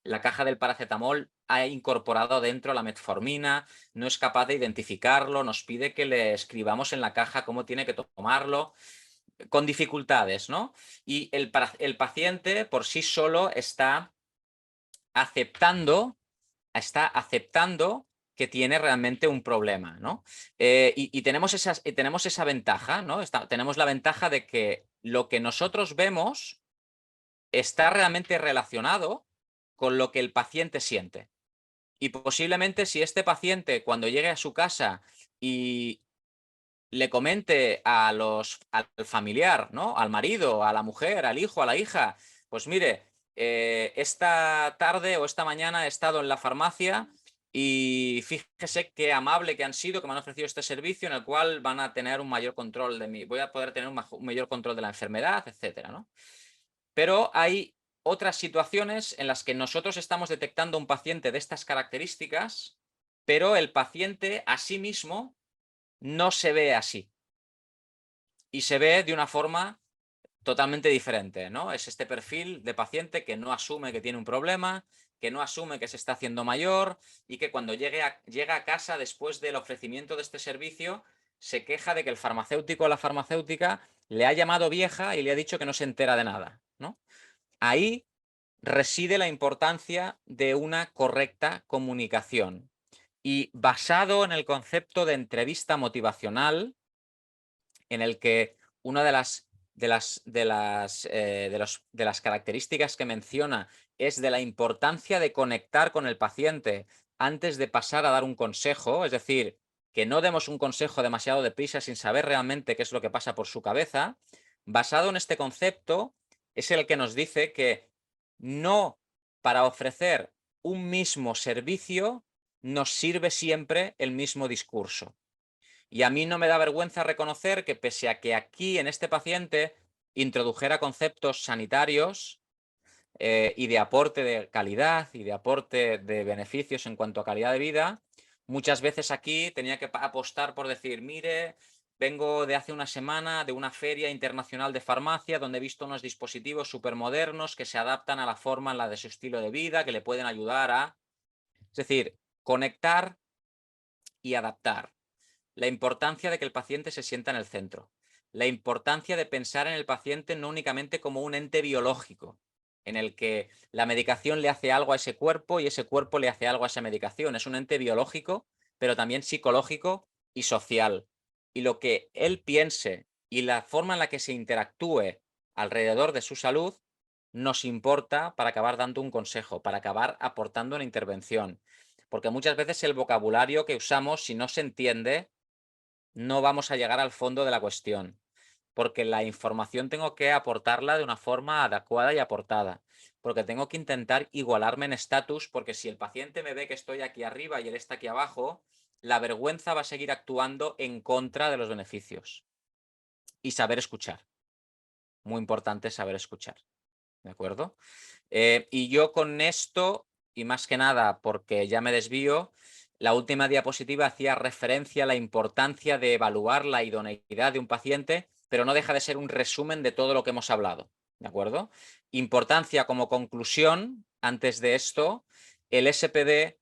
la caja del paracetamol ha incorporado dentro la metformina, no es capaz de identificarlo, nos pide que le escribamos en la caja cómo tiene que tomarlo, con dificultades, ¿no? Y el paciente por sí solo está aceptando que tiene realmente un problema, ¿no? Y tenemos esa ventaja, ¿no? Tenemos la ventaja de que lo que nosotros vemos está realmente relacionado con lo que el paciente siente. Y posiblemente si este paciente, cuando llegue a su casa y le comente al familiar, ¿no? Al marido, a la mujer, al hijo, a la hija, pues mire, esta tarde o esta mañana he estado en la farmacia y fíjese qué amable que han sido, que me han ofrecido este servicio en el cual van a tener un mayor control de mí, voy a poder tener un mayor control de la enfermedad, etcétera, ¿no? Pero hay otras situaciones en las que nosotros estamos detectando un paciente de estas características, pero el paciente a sí mismo no se ve así. Y se ve de una forma totalmente diferente, ¿no? Es este perfil de paciente que no asume que tiene un problema, que no asume que se está haciendo mayor y que cuando llega a casa después del ofrecimiento de este servicio se queja de que el farmacéutico o la farmacéutica le ha llamado vieja y le ha dicho que no se entera de nada, ¿no? Ahí reside la importancia de una correcta comunicación. Y basado en el concepto de entrevista motivacional, en el que una de las características que menciona es de la importancia de conectar con el paciente antes de pasar a dar un consejo, es decir, que no demos un consejo demasiado deprisa sin saber realmente qué es lo que pasa por su cabeza, basado en este concepto es el que nos dice que no para ofrecer un mismo servicio nos sirve siempre el mismo discurso. Y a mí no me da vergüenza reconocer que pese a que aquí en este paciente introdujera conceptos sanitarios y de aporte de calidad y de aporte de beneficios en cuanto a calidad de vida, muchas veces aquí tenía que apostar por decir, mire, vengo de hace una semana de una feria internacional de farmacia donde he visto unos dispositivos supermodernos que se adaptan a la forma en la de su estilo de vida, que le pueden ayudar a... Es decir, conectar y adaptar. La importancia de que el paciente se sienta en el centro. La importancia de pensar en el paciente no únicamente como un ente biológico, en el que la medicación le hace algo a ese cuerpo y ese cuerpo le hace algo a esa medicación. Es un ente biológico, pero también psicológico y social. Y lo que él piense y la forma en la que se interactúe alrededor de su salud nos importa para acabar dando un consejo, para acabar aportando una intervención. Porque muchas veces el vocabulario que usamos, si no se entiende, no vamos a llegar al fondo de la cuestión. porque la información tengo que aportarla de una forma adecuada y aportada, porque tengo que intentar igualarme en estatus, porque si el paciente me ve que estoy aquí arriba y él está aquí abajo, la vergüenza va a seguir actuando en contra de los beneficios. Y saber escuchar. Muy importante saber escuchar. ¿De acuerdo? Y yo con esto, y más que nada porque ya me desvío, la última diapositiva hacía referencia a la importancia de evaluar la idoneidad de un paciente, pero no deja de ser un resumen de todo lo que hemos hablado. ¿De acuerdo? Importancia como conclusión, antes de esto, el SPD,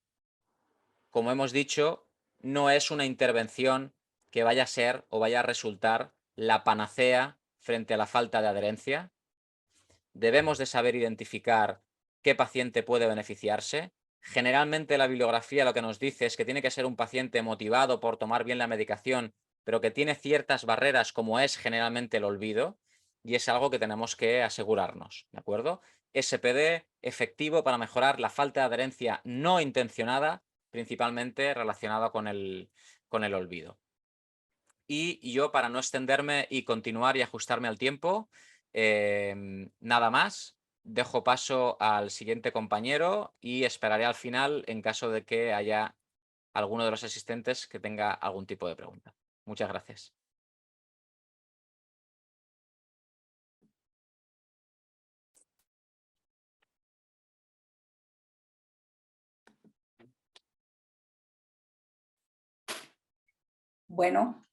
como hemos dicho, no es una intervención que vaya a ser o vaya a resultar la panacea frente a la falta de adherencia. Debemos de saber identificar qué paciente puede beneficiarse. Generalmente la bibliografía lo que nos dice es que tiene que ser un paciente motivado por tomar bien la medicación, pero que tiene ciertas barreras como es generalmente el olvido, y es algo que tenemos que asegurarnos, ¿de acuerdo? SPD efectivo para mejorar la falta de adherencia no intencionada, principalmente relacionada con el olvido. Y yo, para no extenderme y continuar y ajustarme al tiempo, nada más. Dejo paso al siguiente compañero y esperaré al final en caso de que haya alguno de los asistentes que tenga algún tipo de pregunta. Muchas gracias. Bueno,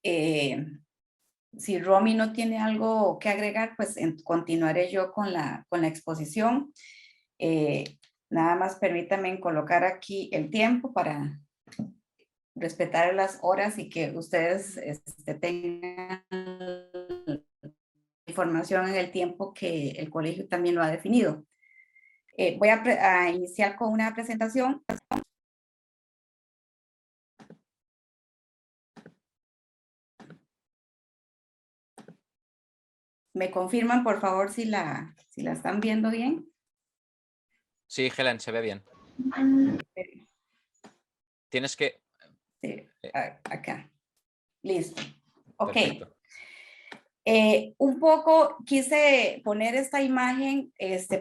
si Romy no tiene algo que agregar, pues continuaré yo con la exposición. Nada más permítanme colocar aquí el tiempo para respetar las horas y que ustedes tengan información en el tiempo que el colegio también lo ha definido. Voy a iniciar con una presentación. ¿Me confirman, por favor, si la están viendo bien? Sí, Helen, se ve bien. Tienes que... Sí, acá. Listo. Ok. Perfecto. Un poco quise poner esta imagen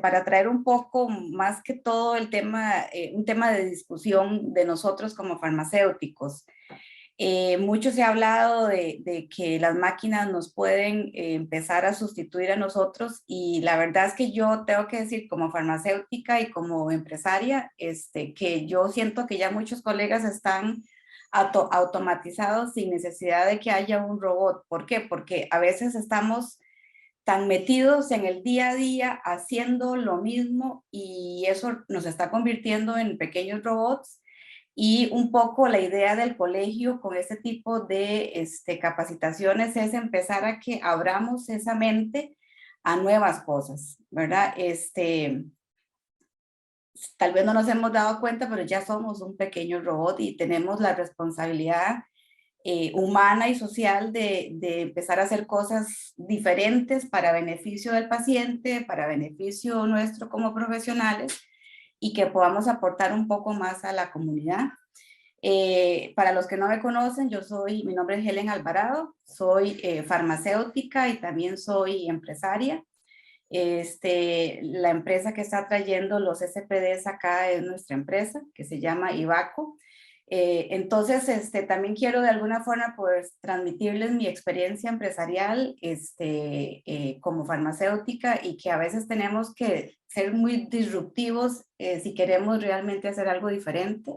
para traer un poco más que todo el tema, un tema de discusión de nosotros como farmacéuticos. Mucho se ha hablado de que las máquinas nos pueden empezar a sustituir a nosotros, y la verdad es que yo tengo que decir como farmacéutica y como empresaria, que yo siento que ya muchos colegas están automatizados sin necesidad de que haya un robot. ¿Por qué? Porque a veces estamos tan metidos en el día a día haciendo lo mismo, y eso nos está convirtiendo en pequeños robots. Y un poco la idea del colegio con este tipo de capacitaciones es empezar a que abramos esa mente a nuevas cosas, ¿verdad? Tal vez no nos hemos dado cuenta, pero ya somos un pequeño robot y tenemos la responsabilidad humana y social de empezar a hacer cosas diferentes para beneficio del paciente, para beneficio nuestro como profesionales, y que podamos aportar un poco más a la comunidad. Para los que no me conocen, mi nombre es Helen Alvarado, soy farmacéutica y también soy empresaria. La empresa que está trayendo los SPDs acá es nuestra empresa, que se llama Ivaco. Entonces, también quiero de alguna forma poder transmitirles mi experiencia empresarial como farmacéutica, y que a veces tenemos que ser muy disruptivos si queremos realmente hacer algo diferente.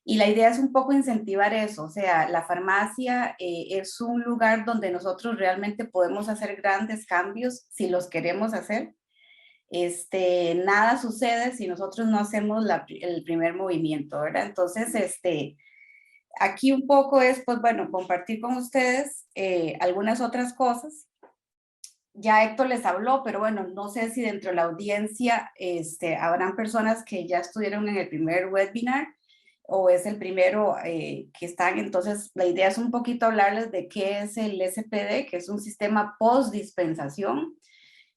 Y la idea es un poco incentivar eso, o sea, la farmacia es un lugar donde nosotros realmente podemos hacer grandes cambios si los queremos hacer. Nada sucede si nosotros no hacemos el primer movimiento, ¿verdad? Entonces, aquí un poco es, pues bueno, compartir con ustedes algunas otras cosas. Ya Héctor les habló, pero bueno, no sé si dentro de la audiencia habrán personas que ya estuvieron en el primer webinar o es el primero que están. Entonces, la idea es un poquito hablarles de qué es el SPD, que es un sistema post-dispensación.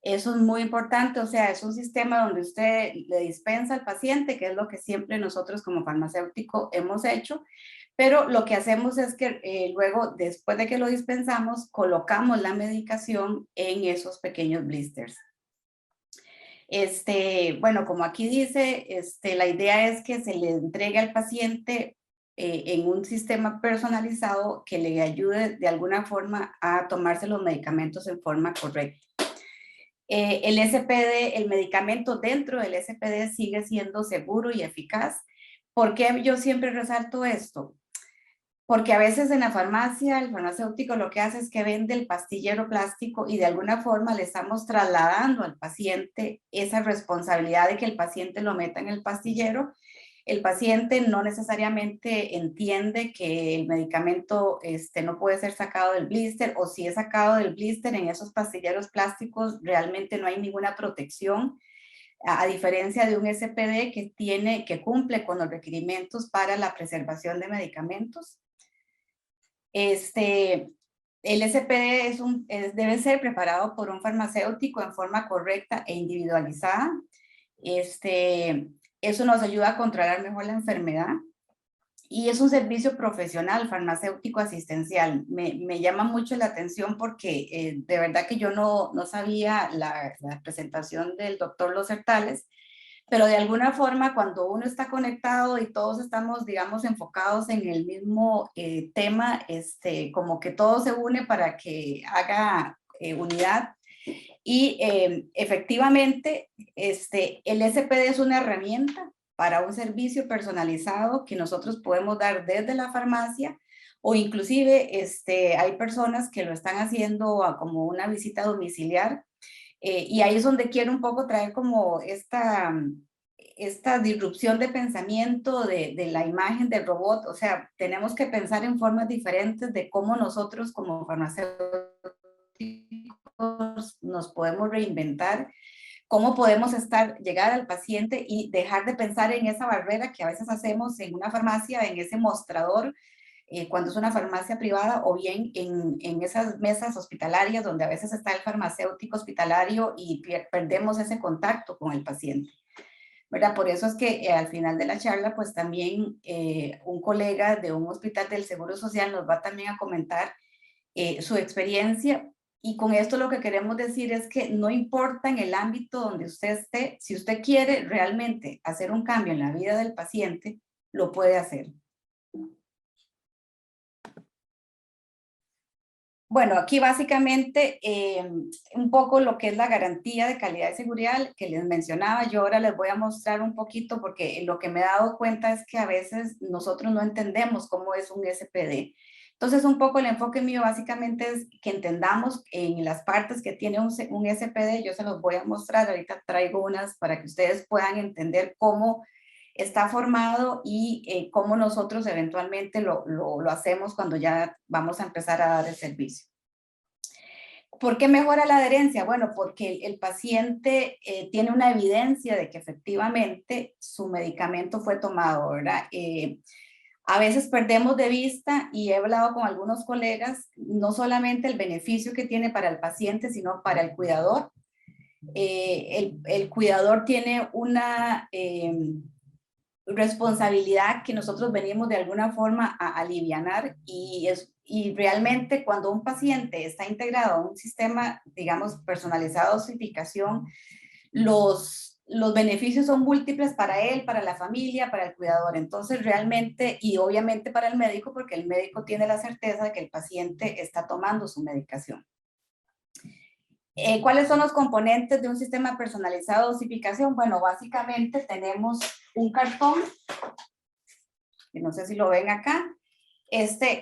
Eso es muy importante, o sea, es un sistema donde usted le dispensa al paciente, que es lo que siempre nosotros como farmacéutico hemos hecho, Pero lo que hacemos es que luego, después de que lo dispensamos, colocamos la medicación en esos pequeños blisters. Bueno, como aquí dice, la idea es que se le entregue al paciente en un sistema personalizado que le ayude de alguna forma a tomarse los medicamentos en forma correcta. El SPD, el medicamento dentro del SPD sigue siendo seguro y eficaz. ¿Por qué yo siempre resalto esto? Porque a veces en la farmacia, el farmacéutico lo que hace es que vende el pastillero plástico y de alguna forma le estamos trasladando al paciente esa responsabilidad de que el paciente lo meta en el pastillero. El paciente no necesariamente entiende que el medicamento no puede ser sacado del blister, o si es sacado del blister en esos pastilleros plásticos realmente no hay ninguna protección, a diferencia de un SPD que cumple con los requerimientos para la preservación de medicamentos. El SPD debe ser preparado por un farmacéutico en forma correcta e individualizada. Eso nos ayuda a controlar mejor la enfermedad y es un servicio profesional farmacéutico asistencial. Me llama mucho la atención porque de verdad que yo no sabía la presentación del doctor Los Certales, pero de alguna forma cuando uno está conectado y todos estamos, digamos, enfocados en el mismo tema, como que todo se une para que haga unidad. Y efectivamente, el SPD es una herramienta para un servicio personalizado que nosotros podemos dar desde la farmacia, o inclusive hay personas que lo están haciendo como una visita domiciliar. Y ahí es donde quiero un poco traer como esta disrupción de pensamiento de la imagen del robot. O sea, tenemos que pensar en formas diferentes de cómo nosotros como farmacéuticos nos podemos reinventar, cómo podemos llegar al paciente y dejar de pensar en esa barrera que a veces hacemos en una farmacia, en ese mostrador, cuando es una farmacia privada, o bien en esas mesas hospitalarias donde a veces está el farmacéutico hospitalario y perdemos ese contacto con el paciente, ¿verdad? Por eso es que al final de la charla, pues también un colega de un hospital del Seguro Social nos va también a comentar su experiencia. Y con esto lo que queremos decir es que no importa en el ámbito donde usted esté, si usted quiere realmente hacer un cambio en la vida del paciente, lo puede hacer. Bueno, aquí básicamente un poco lo que es la garantía de calidad y seguridad que les mencionaba. Yo ahora les voy a mostrar un poquito porque lo que me he dado cuenta es que a veces nosotros no entendemos cómo es un SPD. Entonces un poco el enfoque mío básicamente es que entendamos en las partes que tiene un SPD. Yo se los voy a mostrar, ahorita traigo unas para que ustedes puedan entender cómo está formado y cómo nosotros eventualmente lo hacemos cuando ya vamos a empezar a dar el servicio. ¿Por qué mejora la adherencia? Bueno, porque el paciente tiene una evidencia de que efectivamente su medicamento fue tomado, ¿verdad? A veces perdemos de vista, y he hablado con algunos colegas, no solamente el beneficio que tiene para el paciente, sino para el cuidador. El cuidador tiene una responsabilidad que nosotros venimos de alguna forma a alivianar, y realmente cuando un paciente está integrado a un sistema, digamos, personalizado de dosificación, los beneficios son múltiples para él, para la familia, para el cuidador. Entonces realmente, y obviamente para el médico, porque el médico tiene la certeza de que el paciente está tomando su medicación. ¿Cuáles son los componentes de un sistema personalizado de dosificación? Bueno, básicamente tenemos un cartón, que no sé si lo ven acá.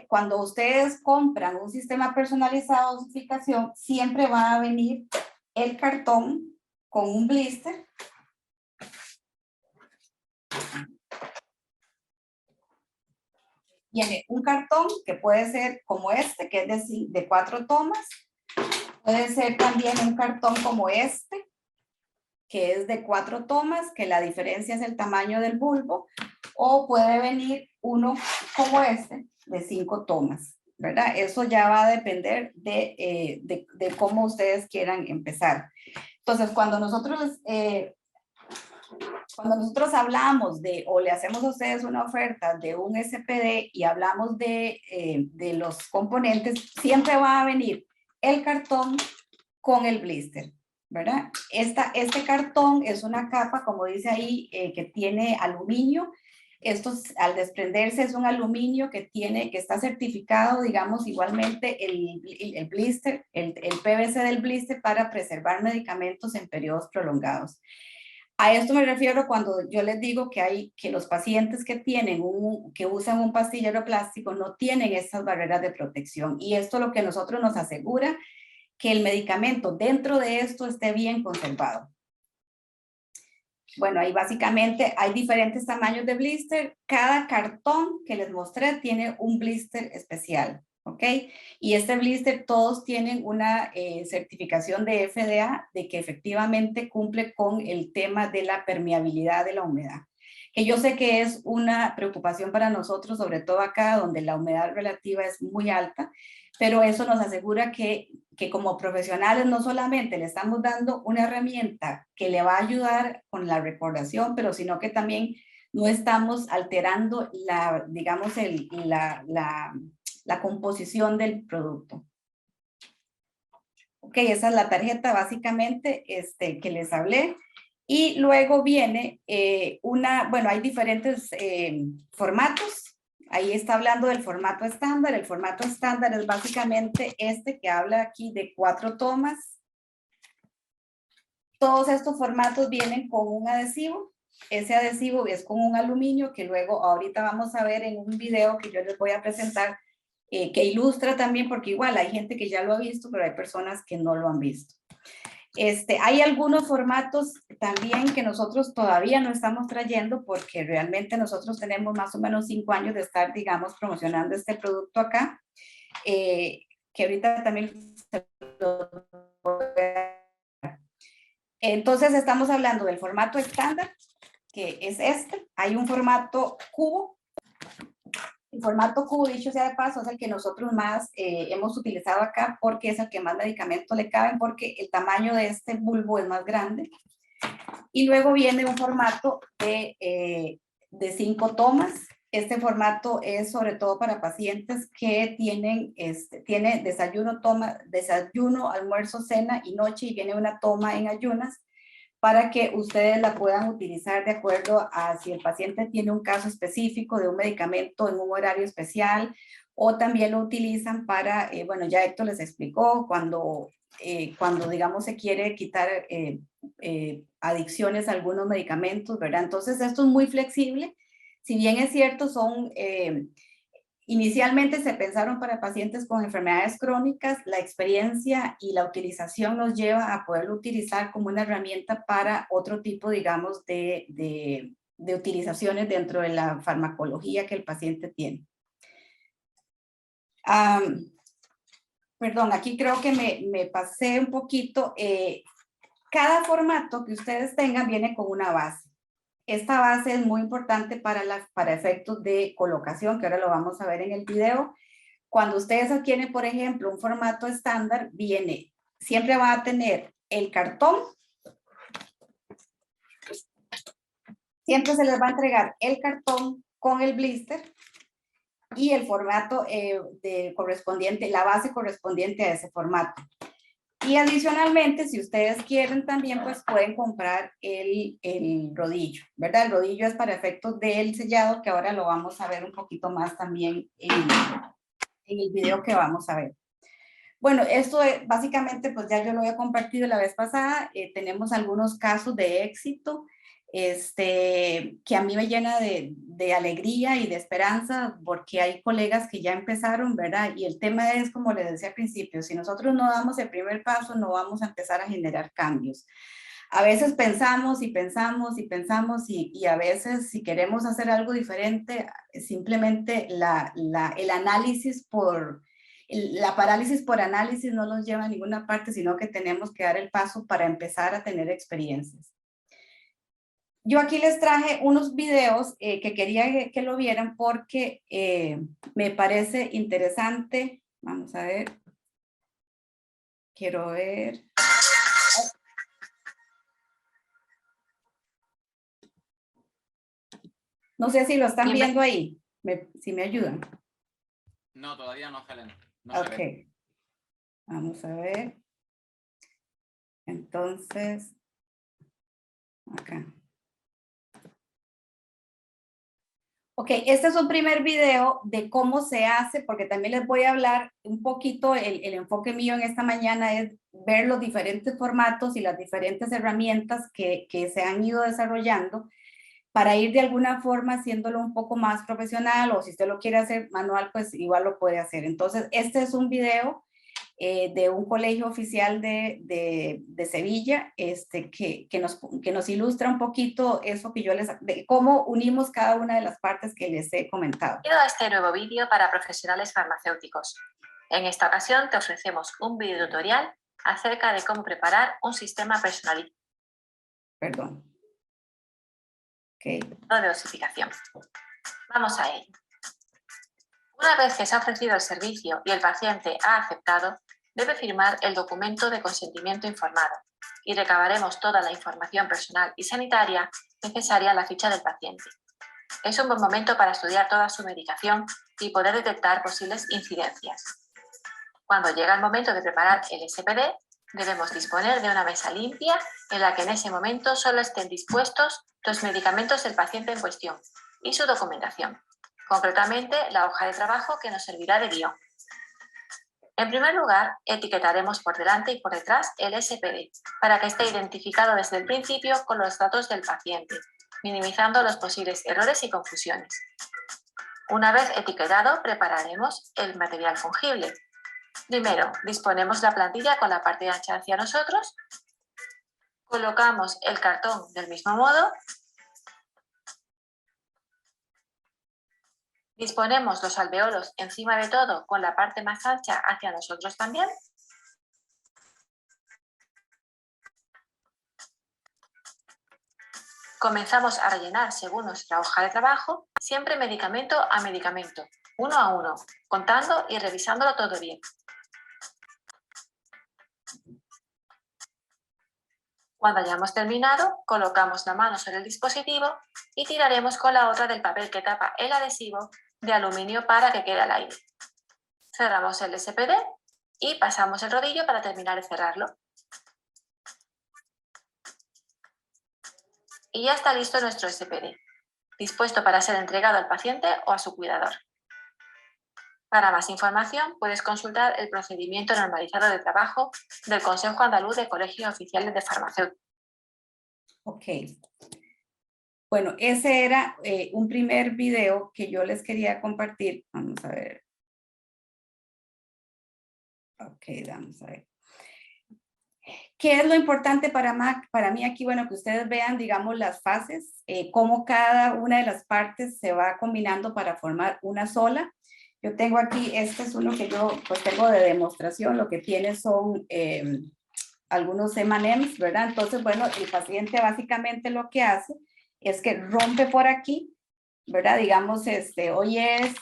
Cuando ustedes compran un sistema personalizado de dosificación, siempre va a venir el cartón con un blister. Viene un cartón que puede ser como este, que es de 4 tomas. Puede ser también un cartón como este, que es de 4 tomas, que la diferencia es el tamaño del bulbo, o puede venir uno como este, de 5 tomas, ¿verdad? Eso ya va a depender de cómo ustedes quieran empezar. Entonces, cuando nosotros cuando nosotros hablamos de, o le hacemos a ustedes una oferta de un SPD y hablamos de los componentes, siempre va a venir el cartón con el blister, ¿verdad? Este cartón es una capa, como dice ahí, que tiene aluminio. Esto, al desprenderse, es un aluminio que está certificado, digamos, igualmente el blister, el PVC del blister para preservar medicamentos en periodos prolongados. A esto me refiero cuando yo les digo que los pacientes que usan un pastillero plástico no tienen estas barreras de protección, y esto lo que nosotros nos asegura que el medicamento dentro de esto esté bien conservado. Bueno, ahí básicamente hay diferentes tamaños de blister. Cada cartón que les mostré tiene un blister especial, ¿ok? Y este blister todos tienen una certificación de FDA de que efectivamente cumple con el tema de la permeabilidad de la humedad. Que yo sé que es una preocupación para nosotros, sobre todo acá donde la humedad relativa es muy alta, pero eso nos asegura que como profesionales no solamente le estamos dando una herramienta que le va a ayudar con la recordación, pero sino que también no estamos alterando digamos, la composición del producto. Ok, esa es la tarjeta básicamente que les hablé. Y luego viene bueno, hay diferentes formatos. Ahí está hablando del formato estándar. El formato estándar es básicamente que habla aquí de 4 tomas. Todos estos formatos vienen con un adhesivo. Ese adhesivo es con un aluminio que luego ahorita vamos a ver en un video que yo les voy a presentar, que ilustra también, porque igual hay gente que ya lo ha visto, pero hay personas que no lo han visto. Hay algunos formatos también que nosotros todavía no estamos trayendo porque realmente nosotros tenemos más o menos 5 años de estar, digamos, promocionando este producto acá, que ahorita también se lo voy a... Entonces estamos hablando del formato estándar, que es hay un formato cubo. El formato cubo, dicho sea de paso, es el que nosotros más hemos utilizado acá porque es el que más medicamentos le caben, porque el tamaño de este bulbo es más grande. Y luego viene un formato de 5 tomas. Este formato es sobre todo para pacientes que tiene desayuno, almuerzo, cena y noche, y viene una toma en ayunas, para que ustedes la puedan utilizar de acuerdo a si el paciente tiene un caso específico de un medicamento en un horario especial, o también lo utilizan para, bueno, ya Héctor les explicó, cuando digamos se quiere quitar adicciones a algunos medicamentos, ¿verdad? Entonces esto es muy flexible. Si bien es cierto, inicialmente se pensaron para pacientes con enfermedades crónicas, la experiencia y la utilización nos lleva a poderlo utilizar como una herramienta para otro tipo, digamos, de utilizaciones dentro de la farmacología que el paciente tiene. Perdón, aquí creo que me pasé un poquito. Cada formato que ustedes tengan viene con una base. Esta base es muy importante para efectos de colocación, que ahora lo vamos a ver en el video. Cuando ustedes adquieren, por ejemplo, un formato estándar, siempre va a tener el cartón. Siempre se les va a entregar el cartón con el blister y el formato correspondiente, la base correspondiente a ese formato. Y adicionalmente, si ustedes quieren también, pues pueden comprar el rodillo, ¿verdad? El rodillo es para efectos del sellado, que ahora lo vamos a ver un poquito más también en el video que vamos a ver. Bueno, esto básicamente, pues ya yo lo había compartido la vez pasada. Tenemos algunos casos de éxito que a mí me llena de alegría y de esperanza, porque hay colegas que ya empezaron, ¿verdad? Y el tema es, como les decía al principio, si nosotros no damos el primer paso, no vamos a empezar a generar cambios. A veces pensamos y pensamos y pensamos, y a veces si queremos hacer algo diferente, simplemente el análisis la parálisis por análisis no nos lleva a ninguna parte, sino que tenemos que dar el paso para empezar a tener experiencias. Yo aquí les traje unos videos que quería que lo vieran porque me parece interesante. Vamos a ver. Quiero ver. No sé si lo están Bien, viendo ahí, si me ayudan. No, todavía no, Helen. No se ve. Ok, vamos a ver. Entonces, acá. Ok, este es un primer video de cómo se hace, porque también les voy a hablar un poquito, el enfoque mío en esta mañana es ver los diferentes formatos y las diferentes herramientas que se han ido desarrollando para ir de alguna forma haciéndolo un poco más profesional, o si usted lo quiere hacer manual, pues igual lo puede hacer. Entonces, este es un video de un colegio oficial de Sevilla, que nos ilustra un poquito eso que yo de cómo unimos cada una de las partes que les he comentado. bienvenido a este nuevo vídeo para profesionales farmacéuticos. En esta ocasión te ofrecemos un video tutorial acerca de cómo preparar un sistema personalizado Perdón. Okay. de dosificación. Vamos a ello. Una vez que se ha ofrecido el servicio y el paciente ha aceptado, debe firmar el documento de consentimiento informado y recabaremos toda la información personal y sanitaria necesaria a la ficha del paciente. Es un buen momento para estudiar toda su medicación y poder detectar posibles incidencias. Cuando llega el momento de preparar el SPD, debemos disponer de una mesa limpia en la que en ese momento solo estén dispuestos los medicamentos del paciente en cuestión y su documentación, concretamente la hoja de trabajo que nos servirá de guión. En primer lugar, etiquetaremos por delante y por detrás el SPD para que esté identificado desde el principio con los datos del paciente, minimizando los posibles errores y confusiones. Una vez etiquetado, prepararemos el material fungible. Primero, disponemos la plantilla con la parte ancha hacia nosotros, colocamos el cartón del mismo modo, disponemos los alveolos encima de todo con la parte más ancha hacia nosotros también. Comenzamos a rellenar según nuestra hoja de trabajo, siempre medicamento a medicamento, uno a uno, contando y revisándolo todo bien. Cuando hayamos terminado, colocamos la mano sobre el dispositivo y tiraremos con la otra del papel que tapa el adhesivo de aluminio para que quede al aire. Cerramos el SPD y pasamos el rodillo para terminar de cerrarlo. Y ya está listo nuestro SPD, dispuesto para ser entregado al paciente o a su cuidador. Para más información puedes consultar el procedimiento normalizado de trabajo del Consejo Andaluz de Colegios Oficiales de Farmacéuticos. Ok. Bueno, ese era un primer video que yo les quería compartir. Vamos a ver. Ok, vamos a ver. ¿Qué es lo importante para mí aquí? Bueno, que ustedes vean, digamos, las fases, cómo cada una de las partes se va combinando para formar una sola. Yo tengo aquí, este es uno que yo pues tengo de demostración, lo que tiene son algunos M&M's, ¿verdad? Entonces, bueno, el paciente básicamente lo que hace es que rompe por aquí, ¿verdad? Digamos, hoy es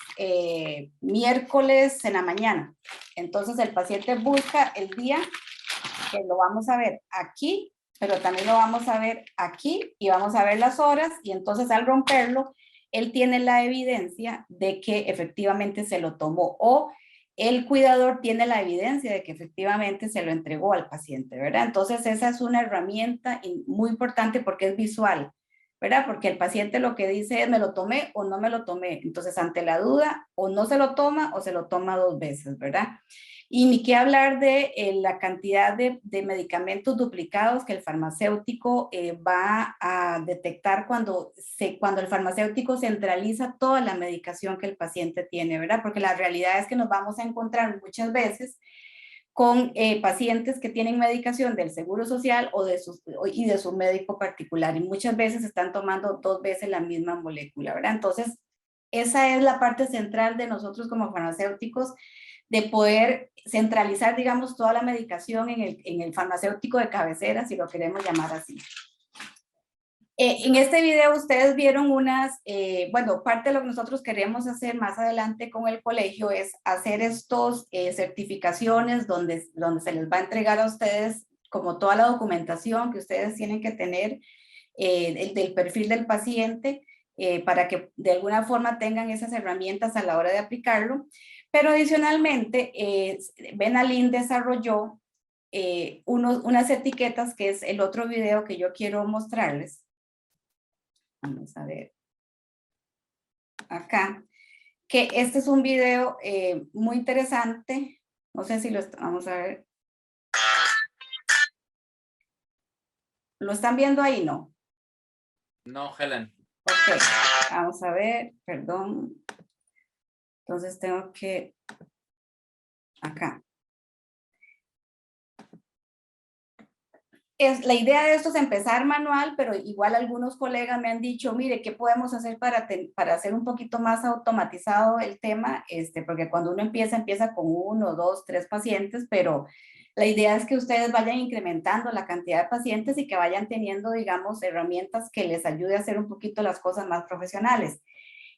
miércoles en la mañana. Entonces, el paciente busca el día que lo vamos a ver aquí, pero también lo vamos a ver aquí y vamos a ver las horas, y entonces al romperlo, él tiene la evidencia de que efectivamente se lo tomó, o el cuidador tiene la evidencia de que efectivamente se lo entregó al paciente, ¿verdad? Entonces esa es una herramienta muy importante porque es visual, ¿verdad? Porque el paciente lo que dice es, ¿me lo tomé o no me lo tomé? Entonces, ante la duda, o no se lo toma o se lo toma 2 veces, ¿verdad? Y ni qué hablar de la cantidad de medicamentos duplicados que el farmacéutico va a detectar cuando el farmacéutico centraliza toda la medicación que el paciente tiene, ¿verdad? Porque la realidad es que nos vamos a encontrar muchas veces con pacientes que tienen medicación del Seguro Social y de su médico particular, y muchas veces están tomando 2 veces la misma molécula, ¿verdad? Entonces, esa es la parte central de nosotros como farmacéuticos, de poder centralizar, digamos, toda la medicación en el farmacéutico de cabecera, si lo queremos llamar así. En este video ustedes vieron bueno, parte de lo que nosotros queremos hacer más adelante con el colegio es hacer estos certificaciones donde se les va a entregar a ustedes como toda la documentación que ustedes tienen que tener del perfil del paciente, para que de alguna forma tengan esas herramientas a la hora de aplicarlo. Pero adicionalmente, Benalín desarrolló unas etiquetas, que es el otro video que yo quiero mostrarles. Vamos a ver acá, que este es un video muy interesante. No sé si vamos a ver. ¿Lo están viendo ahí? No. No, Helen. Ok, vamos a ver, perdón. Entonces tengo que, acá. La idea de esto es empezar manual, pero igual algunos colegas me han dicho, mire, ¿qué podemos hacer para hacer un poquito más automatizado el tema? Porque cuando uno empieza con 1, 2, 3 pacientes, pero la idea es que ustedes vayan incrementando la cantidad de pacientes y que vayan teniendo, digamos, herramientas que les ayude a hacer un poquito las cosas más profesionales.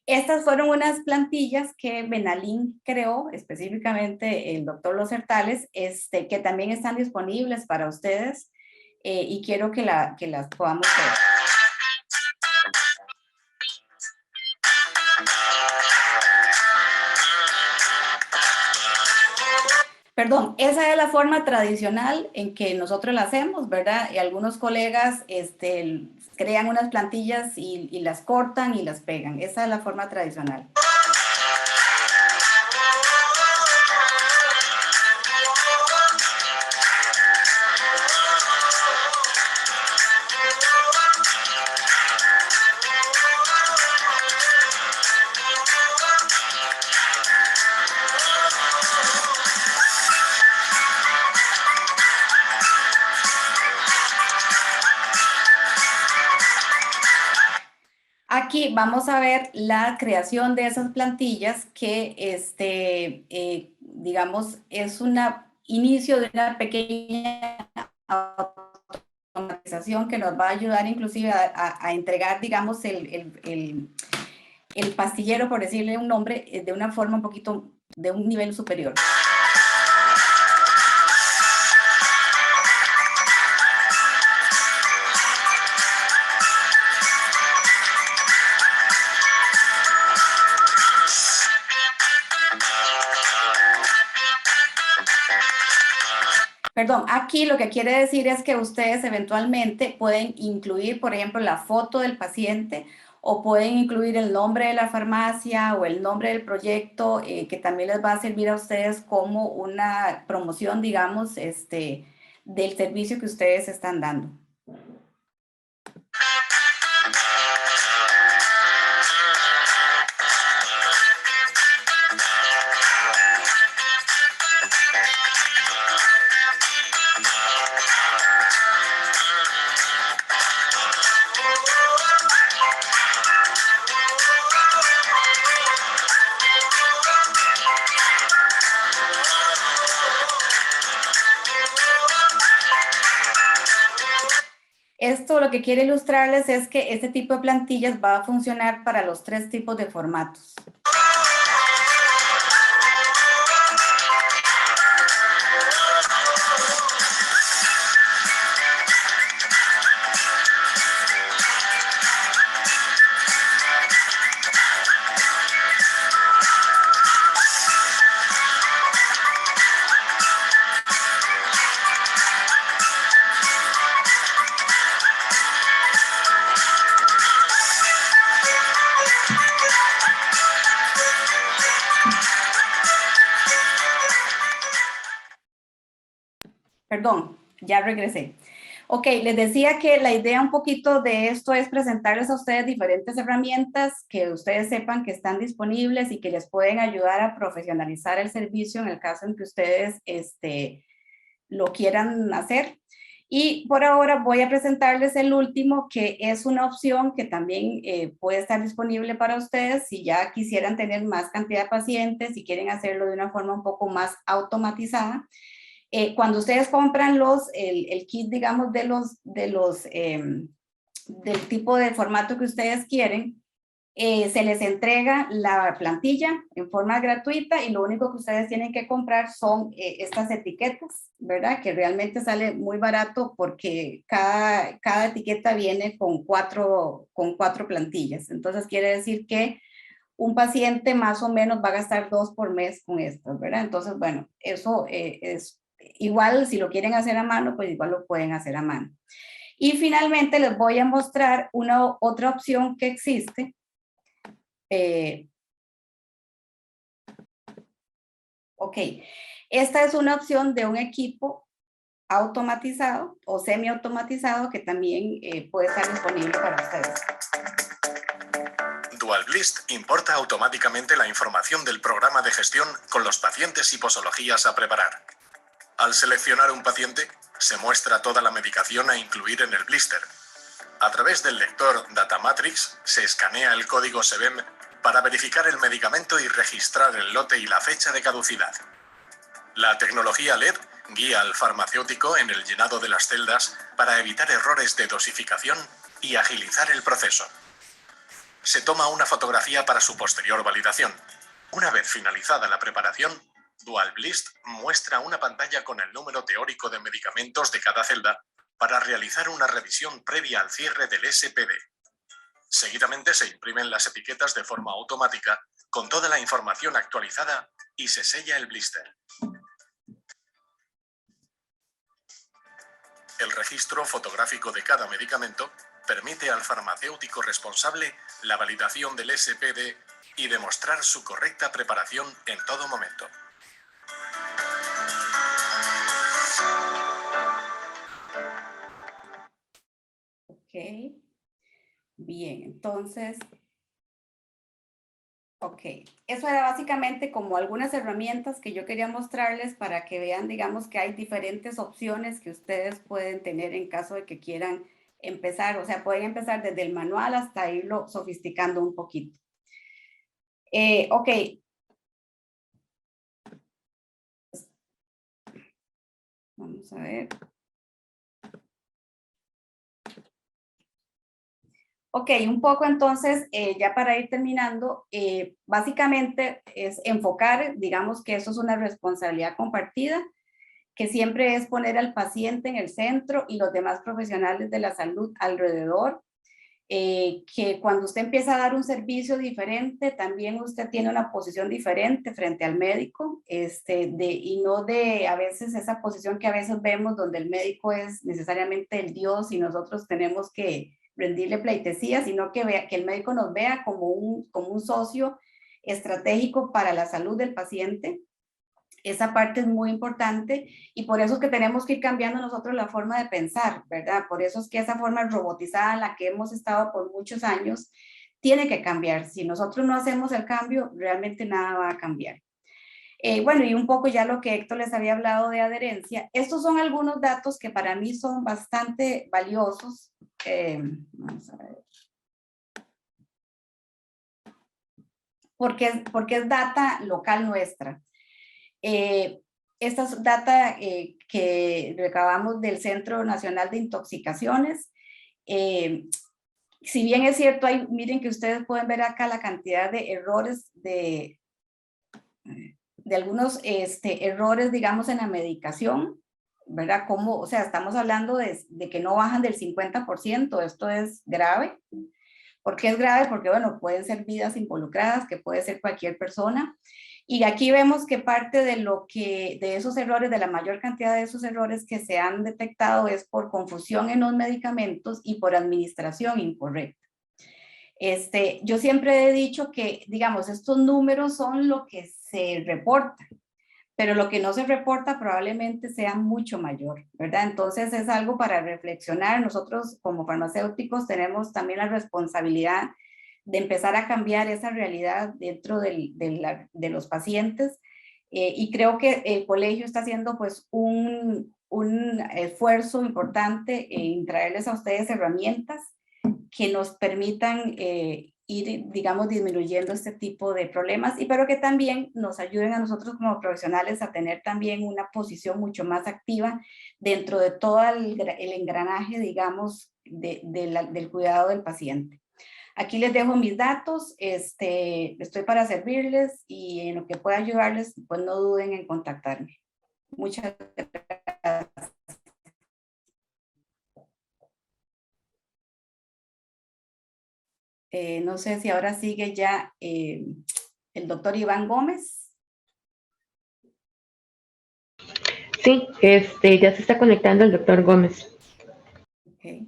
Estas fueron unas plantillas que Benalín creó, específicamente el doctor Los Hertales, que también están disponibles para ustedes. Y quiero que las podamos ver. Perdón, esa es la forma tradicional en que nosotros la hacemos, ¿verdad? Y algunos colegas crean unas plantillas y las cortan y las pegan. Esa es la forma tradicional. Aquí vamos a ver la creación de esas plantillas que, digamos, es un inicio de una pequeña automatización que nos va a ayudar inclusive a entregar, digamos, el pastillero, por decirle un nombre, de una forma un poquito, de un nivel superior. Perdón, aquí lo que quiere decir es que ustedes eventualmente pueden incluir, por ejemplo, la foto del paciente o pueden incluir el nombre de la farmacia o el nombre del proyecto, que también les va a servir a ustedes como una promoción, digamos, del servicio que ustedes están dando. Esto lo que quiere ilustrarles es que este tipo de plantillas va a funcionar para los 3 tipos de formatos. Perdón, ya regresé. Ok, les decía que la idea un poquito de esto es presentarles a ustedes diferentes herramientas que ustedes sepan que están disponibles y que les pueden ayudar a profesionalizar el servicio en el caso en que ustedes lo quieran hacer. Y por ahora voy a presentarles el último, que es una opción que también puede estar disponible para ustedes si ya quisieran tener más cantidad de pacientes, si quieren hacerlo de una forma un poco más automatizada. Cuando ustedes compran el kit, digamos, del tipo de formato que ustedes quieren, Se les entrega la plantilla en forma gratuita y lo único que ustedes tienen que comprar son estas etiquetas, ¿verdad? Que realmente sale muy barato porque cada etiqueta viene con cuatro plantillas. Entonces quiere decir que un paciente más o menos va a gastar 2 por mes con esto, ¿verdad? Entonces, bueno, eso es igual, si lo quieren hacer a mano, pues igual lo pueden hacer a mano. Y finalmente les voy a mostrar otra opción que existe. Ok, esta es una opción de un equipo automatizado o semiautomatizado que también puede estar disponible para ustedes. DualBlist importa automáticamente la información del programa de gestión con los pacientes y posologías a preparar. Al seleccionar un paciente, se muestra toda la medicación a incluir en el blister. A través del lector Datamatrix se escanea el código SEBEM para verificar el medicamento y registrar el lote y la fecha de caducidad. La tecnología LED guía al farmacéutico en el llenado de las celdas para evitar errores de dosificación y agilizar el proceso. Se toma una fotografía para su posterior validación. Una vez finalizada la preparación, DualBlist muestra una pantalla con el número teórico de medicamentos de cada celda para realizar una revisión previa al cierre del SPD. Seguidamente se imprimen las etiquetas de forma automática con toda la información actualizada y se sella el blister. El registro fotográfico de cada medicamento permite al farmacéutico responsable la validación del SPD y demostrar su correcta preparación en todo momento. Ok, bien, entonces, ok, eso era básicamente como algunas herramientas que yo quería mostrarles para que vean, digamos, que hay diferentes opciones que ustedes pueden tener en caso de que quieran empezar, o sea, pueden empezar desde el manual hasta irlo sofisticando un poquito. Ok. Vamos a ver. Ok, un poco entonces, ya para ir terminando, básicamente es enfocar, digamos que eso es una responsabilidad compartida, que siempre es poner al paciente en el centro y los demás profesionales de la salud alrededor, que cuando usted empieza a dar un servicio diferente, también usted tiene una posición diferente frente al médico, y no de a veces esa posición que a veces vemos donde el médico es necesariamente el Dios y nosotros tenemos que rendirle pleitesía, sino que el médico nos vea como un socio estratégico para la salud del paciente. Esa parte es muy importante y por eso es que tenemos que ir cambiando nosotros la forma de pensar, ¿verdad? Por eso es que esa forma robotizada en la que hemos estado por muchos años tiene que cambiar. Si nosotros no hacemos el cambio, realmente nada va a cambiar. Bueno, y un poco ya lo que Héctor les había hablado de adherencia. Estos son algunos datos que para mí son bastante valiosos. Vamos a ver. Porque es data local nuestra. Esta es data que recabamos del Centro Nacional de Intoxicaciones. Si bien es cierto, miren que ustedes pueden ver acá la cantidad de errores de algunos errores, digamos, en la medicación, ¿verdad? O sea, estamos hablando de que no bajan del 50%, esto es grave. ¿Por qué es grave? Porque, bueno, pueden ser vidas involucradas, que puede ser cualquier persona. Y aquí vemos que parte de esos errores, de la mayor cantidad de esos errores que se han detectado es por confusión en los medicamentos y por administración incorrecta. Yo siempre he dicho que, digamos, estos números son lo que se reporta, pero lo que no se reporta probablemente sea mucho mayor, ¿verdad? Entonces es algo para reflexionar. Nosotros como farmacéuticos tenemos también la responsabilidad de empezar a cambiar esa realidad dentro de los pacientes y creo que el colegio está haciendo pues un esfuerzo importante en traerles a ustedes herramientas que nos permitan ir, digamos, disminuyendo este tipo de problemas, pero que también nos ayuden a nosotros como profesionales a tener también una posición mucho más activa dentro de todo el engranaje, digamos, del cuidado del paciente. Aquí les dejo mis datos, estoy para servirles y en lo que pueda ayudarles, pues no duden en contactarme. Muchas gracias. No sé si ahora sigue ya el doctor Iván Gómez. Sí, ya se está conectando el doctor Gómez. Okay.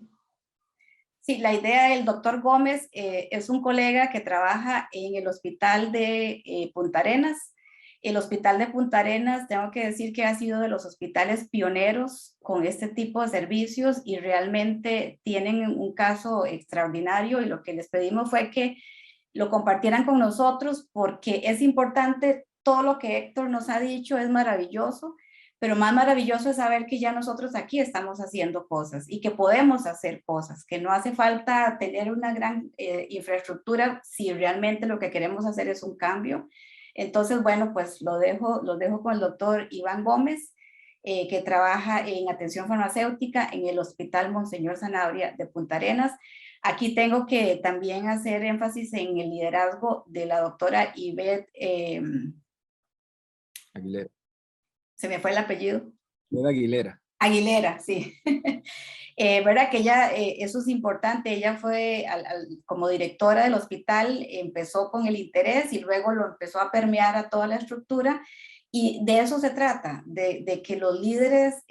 Sí, la idea del doctor Gómez es un colega que trabaja en el hospital de Punta Arenas. El hospital de Punta Arenas, tengo que decir que ha sido de los hospitales pioneros con este tipo de servicios y realmente tienen un caso extraordinario y lo que les pedimos fue que lo compartieran con nosotros porque es importante, todo lo que Héctor nos ha dicho es maravilloso, pero más maravilloso es saber que ya nosotros aquí estamos haciendo cosas y que podemos hacer cosas, que no hace falta tener una gran infraestructura si realmente lo que queremos hacer es un cambio. Entonces, bueno, pues lo dejo con el doctor Iván Gómez, que trabaja en atención farmacéutica en el Hospital Monseñor Sanabria de Punta Arenas. Aquí tengo que también hacer énfasis en el liderazgo de la doctora Ivette Aguilera. Se me fue el apellido. Aguilera. Aguilera, sí. Verdad que ella, eso es importante, ella fue como directora del hospital, empezó con el interés y luego lo empezó a permear a toda la estructura y de eso se trata, de que los líderes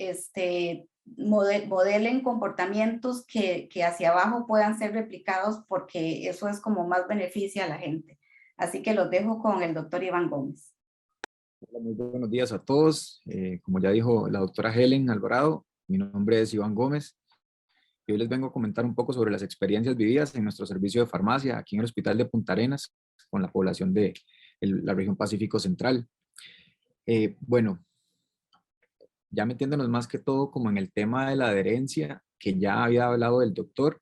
modelen comportamientos que hacia abajo puedan ser replicados porque eso es como más beneficia a la gente. Así que los dejo con el doctor Iván Gómez. Hola, muy buenos días a todos. Como ya dijo la doctora Helen Alvarado, mi nombre es Iván Gómez. Y hoy les vengo a comentar un poco sobre las experiencias vividas en nuestro servicio de farmacia aquí en el Hospital de Punta Arenas con la población de la región Pacífico Central. Bueno, ya metiéndonos más que todo como en el tema de la adherencia, que ya había hablado del doctor,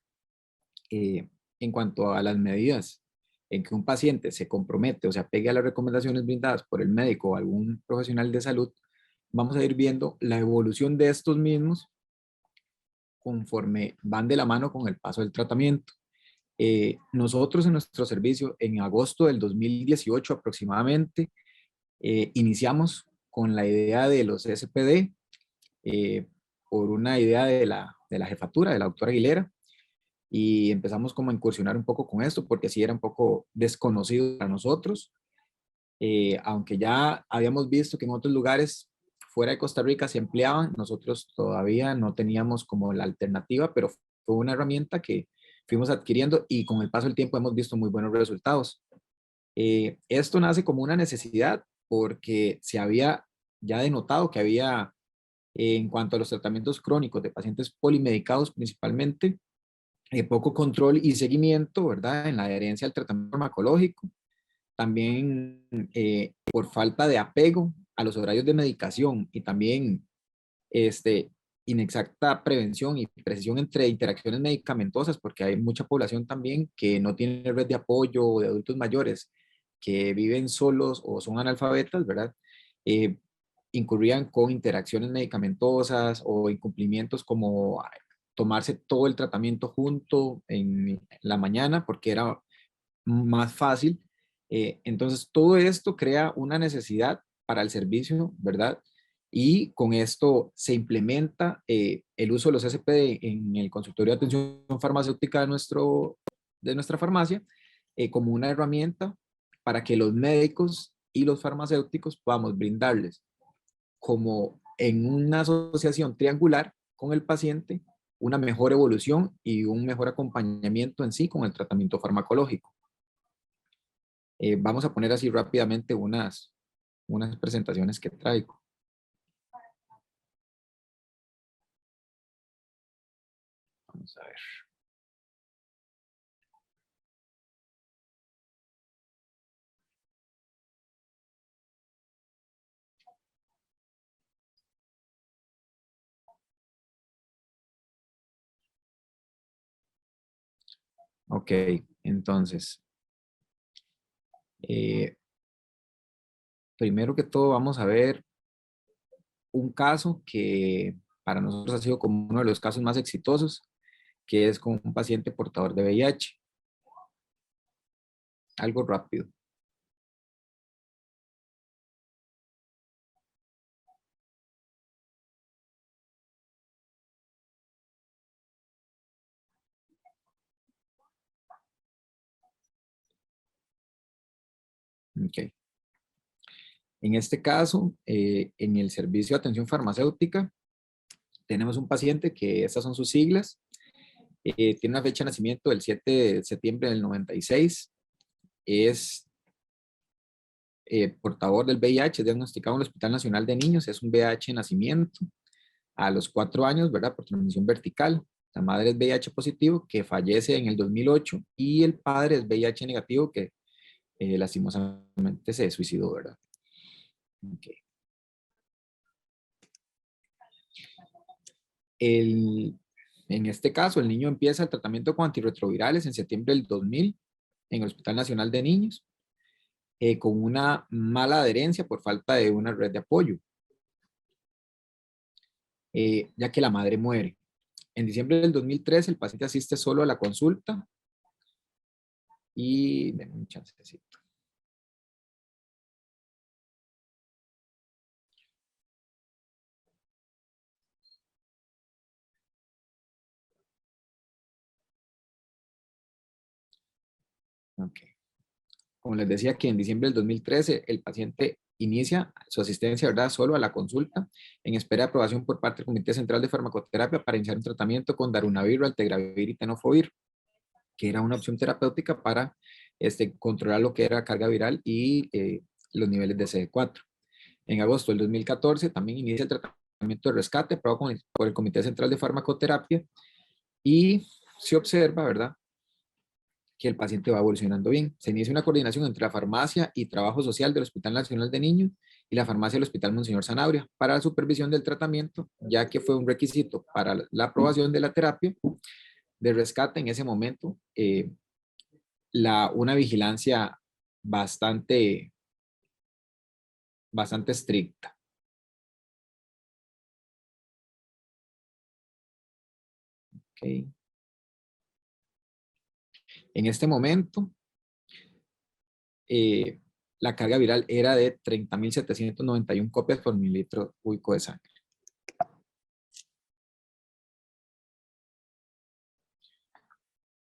en cuanto a las medidas en que un paciente se compromete o se apegue a las recomendaciones brindadas por el médico o algún profesional de salud, vamos a ir viendo la evolución de estos mismos conforme van de la mano con el paso del tratamiento. Nosotros en nuestro servicio, en agosto del 2018 aproximadamente, iniciamos con la idea de los SPD, por una idea de la jefatura, de la doctora Aguilera, y empezamos como a incursionar un poco con esto, porque sí era un poco desconocido para nosotros, aunque ya habíamos visto que en otros lugares fuera de Costa Rica se empleaban, nosotros todavía no teníamos como la alternativa, pero fue una herramienta que fuimos adquiriendo y con el paso del tiempo hemos visto muy buenos resultados. Esto nace como una necesidad porque se había ya denotado que había, en cuanto a los tratamientos crónicos de pacientes polimedicados principalmente, poco control y seguimiento, ¿verdad? En la adherencia al tratamiento farmacológico. También por falta de apego a los horarios de medicación y también inexacta prevención y precisión entre interacciones medicamentosas, porque hay mucha población también que no tiene red de apoyo de adultos mayores que viven solos o son analfabetas, ¿verdad? Incurrían con interacciones medicamentosas o incumplimientos como tomarse todo el tratamiento junto en la mañana porque era más fácil. Entonces, todo esto crea una necesidad para el servicio, ¿verdad? Y con esto se implementa el uso de los SPD en el consultorio de atención farmacéutica de nuestra farmacia como una herramienta para que los médicos y los farmacéuticos podamos brindarles como en una asociación triangular con el paciente una mejor evolución y un mejor acompañamiento en sí con el tratamiento farmacológico. Vamos a poner así rápidamente unas presentaciones que traigo. Vamos a ver. Ok, entonces, primero que todo vamos a ver un caso que para nosotros ha sido como uno de los casos más exitosos, que es con un paciente portador de VIH. algo rápido. Ok. En este caso, en el servicio de atención farmacéutica, tenemos un paciente que estas son sus siglas. Tiene una fecha de nacimiento del 7 de septiembre del 96. Es portador del VIH, diagnosticado en el Hospital Nacional de Niños. Es un VIH de nacimiento a los 4 años, ¿verdad? Por transmisión vertical. La madre es VIH positivo, que fallece en el 2008, y el padre es VIH negativo, que lastimosamente se suicidó, ¿verdad? Okay. En este caso, el niño empieza el tratamiento con antirretrovirales en septiembre del 2000 en el Hospital Nacional de Niños, con una mala adherencia por falta de una red de apoyo, ya que la madre muere. En diciembre del 2013, el paciente asiste solo a la consulta y... denme un chancecito. Ok. Como les decía, que en diciembre del 2013 el paciente inicia su asistencia, ¿verdad?, solo a la consulta, en espera de aprobación por parte del Comité Central de Farmacoterapia para iniciar un tratamiento con darunavir, raltegravir y tenofovir, que era una opción terapéutica para controlar lo que era carga viral y los niveles de CD4. En agosto del 2014 también inicia el tratamiento de rescate aprobado por el Comité Central de Farmacoterapia, y se observa, ¿verdad?, que el paciente va evolucionando bien. Se inicia una coordinación entre la farmacia y trabajo social del Hospital Nacional de Niños y la farmacia del Hospital Monseñor Sanabria para la supervisión del tratamiento, ya que fue un requisito para la aprobación de la terapia de rescate en ese momento, una vigilancia bastante estricta. Okay. En este momento, la carga viral era de 30.791 copias por mililitro cúbico de sangre.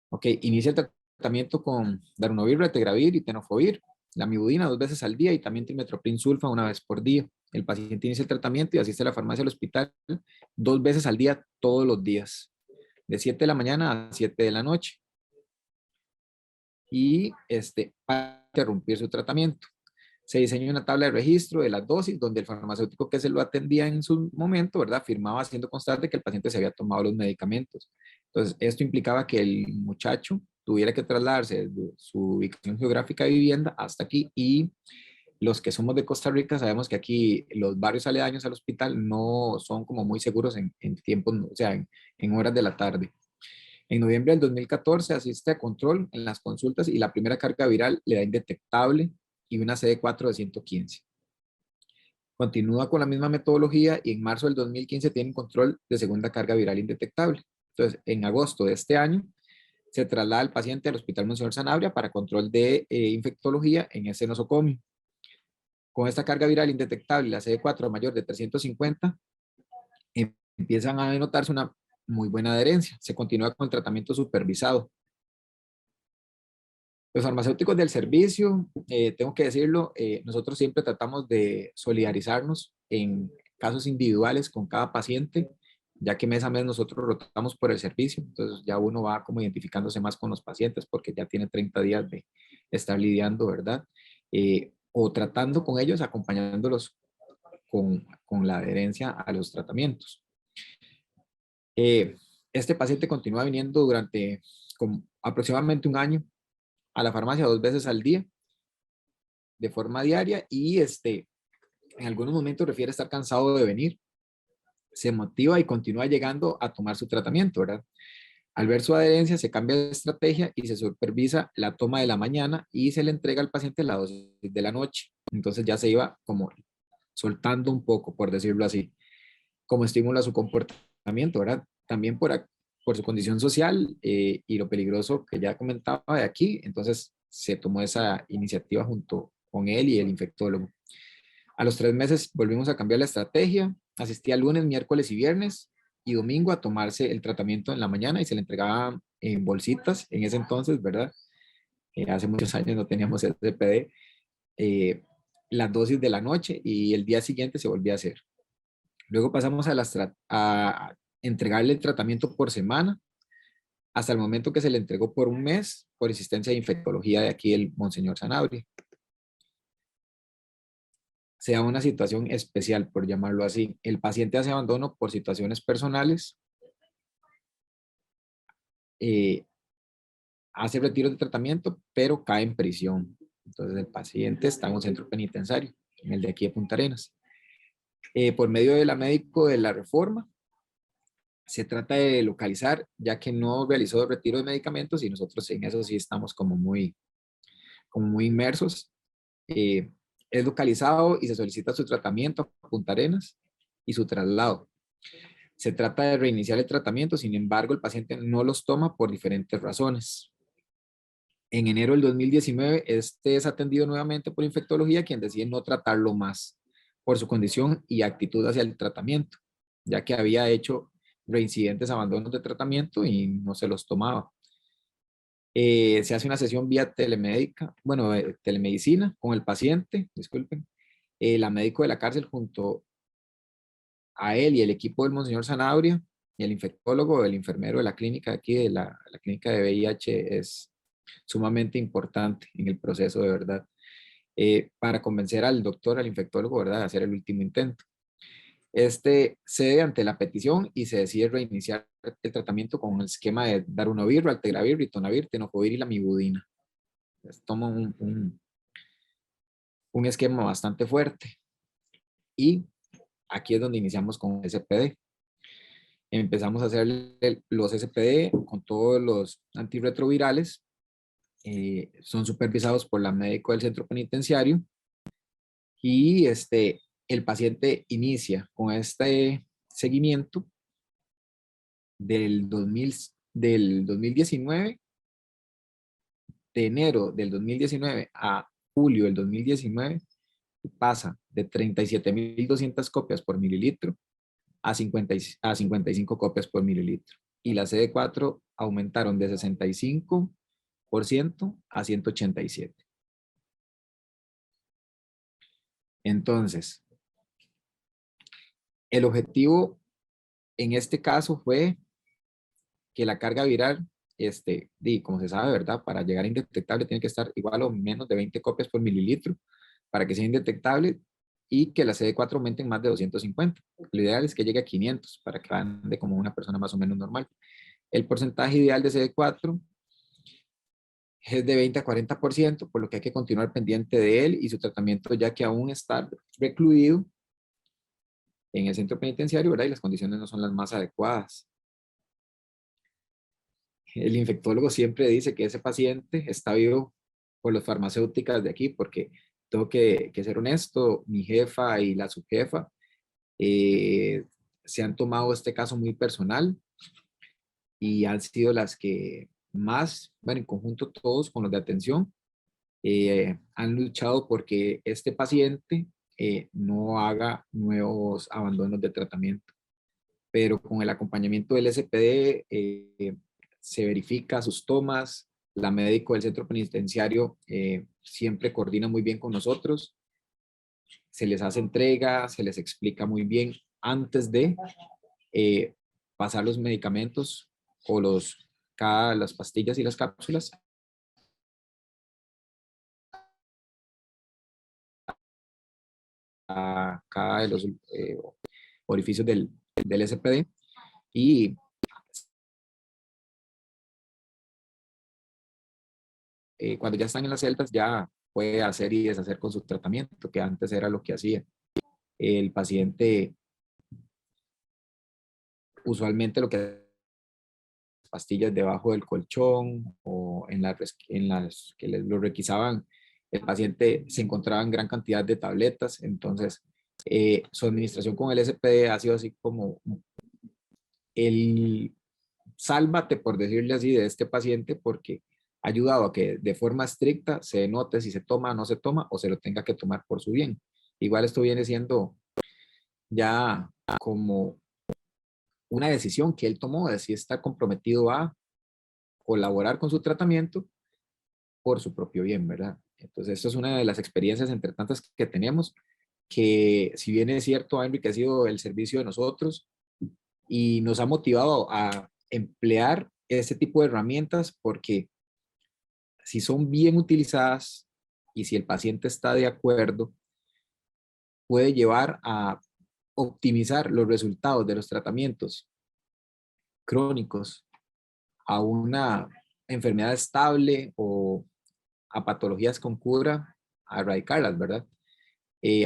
Ok, inicia el tratamiento con darunavir, raltegravir y tenofovir, la lamivudina 2 veces al día y también trimmetoprim sulfa 1 vez por día. El paciente inicia el tratamiento y asiste a la farmacia del hospital 2 veces al día, todos los días, de 7 de la mañana a 7 de la noche. Y para interrumpir su tratamiento, se diseñó una tabla de registro de las dosis donde el farmacéutico que se lo atendía en su momento, ¿verdad?, firmaba haciendo constante que el paciente se había tomado los medicamentos. Entonces, esto implicaba que el muchacho tuviera que trasladarse de su ubicación geográfica de vivienda hasta aquí, y los que somos de Costa Rica sabemos que aquí los barrios aledaños al hospital no son como muy seguros en tiempos, o sea, en horas de la tarde. En noviembre del 2014 asiste a control en las consultas y la primera carga viral le da indetectable y una CD4 de 115. Continúa con la misma metodología y en marzo del 2015 tiene control de segunda carga viral indetectable. Entonces, en agosto de este año, se traslada al paciente al Hospital Monseñor Sanabria para control de infectología en ese nosocomio. Con esta carga viral indetectable, la CD4 mayor de 350, empiezan a notarse una muy buena adherencia. Se continúa con el tratamiento supervisado. Los farmacéuticos del servicio, tengo que decirlo, nosotros siempre tratamos de solidarizarnos en casos individuales con cada paciente, ya que mes a mes nosotros rotamos por el servicio, entonces ya uno va como identificándose más con los pacientes porque ya tiene 30 días de estar lidiando, ¿verdad? O tratando con ellos, acompañándolos con la adherencia a los tratamientos. Este paciente continúa viniendo durante aproximadamente un año a la farmacia 2 veces al día, de forma diaria, y en algunos momentos refiere estar cansado de venir. Se motiva y continúa llegando a tomar su tratamiento, ¿verdad? Al ver su adherencia, se cambia de estrategia y se supervisa la toma de la mañana y se le entrega al paciente la dosis de la noche. Entonces ya se iba como soltando un poco, por decirlo así, como estímulo a su comportamiento, ¿verdad? También por su condición social y lo peligroso que ya comentaba de aquí, entonces se tomó esa iniciativa junto con él y el infectólogo. A los 3 meses volvimos a cambiar la estrategia. Asistía lunes, miércoles y viernes y domingo a tomarse el tratamiento en la mañana y se le entregaba en bolsitas. En ese entonces, ¿verdad? Hace muchos años no teníamos SPD. Las dosis de la noche y el día siguiente se volvía a hacer. Luego pasamos a entregarle el tratamiento por semana hasta el momento que se le entregó por un mes por insistencia de infectología de aquí el Monseñor Sanabria. Se da una situación especial, por llamarlo así. El paciente hace abandono por situaciones personales, hace retiro de tratamiento, pero cae en prisión. Entonces el paciente está en un centro penitenciario, en el de aquí de Punta Arenas. Por medio de la médico de la reforma, se trata de localizar, ya que no realizó el retiro de medicamentos y nosotros en eso sí estamos como muy inmersos. Es localizado y se solicita su tratamiento a Punta Arenas y su traslado. Se trata de reiniciar el tratamiento, sin embargo, el paciente no los toma por diferentes razones. En enero del 2019, este es atendido nuevamente por infectología, quien decide no tratarlo más por su condición y actitud hacia el tratamiento, ya que había hecho reincidentes abandonos de tratamiento y no se los tomaba. Se hace una sesión vía telemédica, bueno, telemedicina con el paciente, disculpen. La médico de la cárcel junto a él y el equipo del Monseñor Sanabria y el infectólogo, el enfermero de la clínica de aquí, de la clínica de VIH, es sumamente importante en el proceso de verdad, para convencer al doctor, al infectólogo, ¿verdad?, de hacer el último intento. Este cede ante la petición y se decide reiniciar el tratamiento con el esquema de darunavir, raltegravir, ritonavir, tenofovir y lamivudina. Toma un esquema bastante fuerte. Y aquí es donde iniciamos con SPD. Empezamos a hacer los SPD con todos los antirretrovirales. Son supervisados por la médico del centro penitenciario. Y el paciente inicia con este seguimiento del 2019, de enero del 2019 a julio del 2019, pasa de 37.200 copias por mililitro a 55 copias por mililitro. Y las CD4 aumentaron de 65% a 187%. Entonces, el objetivo en este caso fue que la carga viral, como se sabe, ¿verdad? Para llegar a indetectable tiene que estar igual o menos de 20 copias por mililitro para que sea indetectable y que la CD4 aumente en más de 250. Lo ideal es que llegue a 500 para que ande como una persona más o menos normal. El porcentaje ideal de CD4 es de 20 a 40%, por lo que hay que continuar pendiente de él y su tratamiento, ya que aún está recluido en el centro penitenciario, ¿verdad? Y las condiciones no son las más adecuadas. El infectólogo siempre dice que ese paciente está vivo por las farmacéuticas de aquí, porque tengo que ser honesto, mi jefa y la subjefa se han tomado este caso muy personal y han sido las que más, bueno, en conjunto todos con los de atención, han luchado porque este paciente no haga nuevos abandonos de tratamiento. Pero con el acompañamiento del SPD se verifica sus tomas, la médico del centro penitenciario siempre coordina muy bien con nosotros, se les hace entrega, se les explica muy bien antes de pasar los medicamentos o las pastillas y las cápsulas a cada de los orificios del SPD y cuando ya están en las celdas ya puede hacer y deshacer con su tratamiento, que antes era lo que hacía. El paciente usualmente lo que pastillas debajo del colchón o en las que lo requisaban, el paciente se encontraba en gran cantidad de tabletas, entonces su administración con el SPD ha sido así como el sálvate, por decirle así, de este paciente, porque ayudado a que de forma estricta se note si se toma o no se toma o se lo tenga que tomar por su bien. Igual esto viene siendo ya como una decisión que él tomó de si está comprometido a colaborar con su tratamiento por su propio bien, ¿verdad? Entonces, esto es una de las experiencias entre tantas que tenemos, que si bien es cierto, ha enriquecido el servicio de nosotros y nos ha motivado a emplear este tipo de herramientas, porque si son bien utilizadas y si el paciente está de acuerdo, puede llevar a optimizar los resultados de los tratamientos crónicos a una enfermedad estable o a patologías con cura, a erradicarlas, ¿verdad?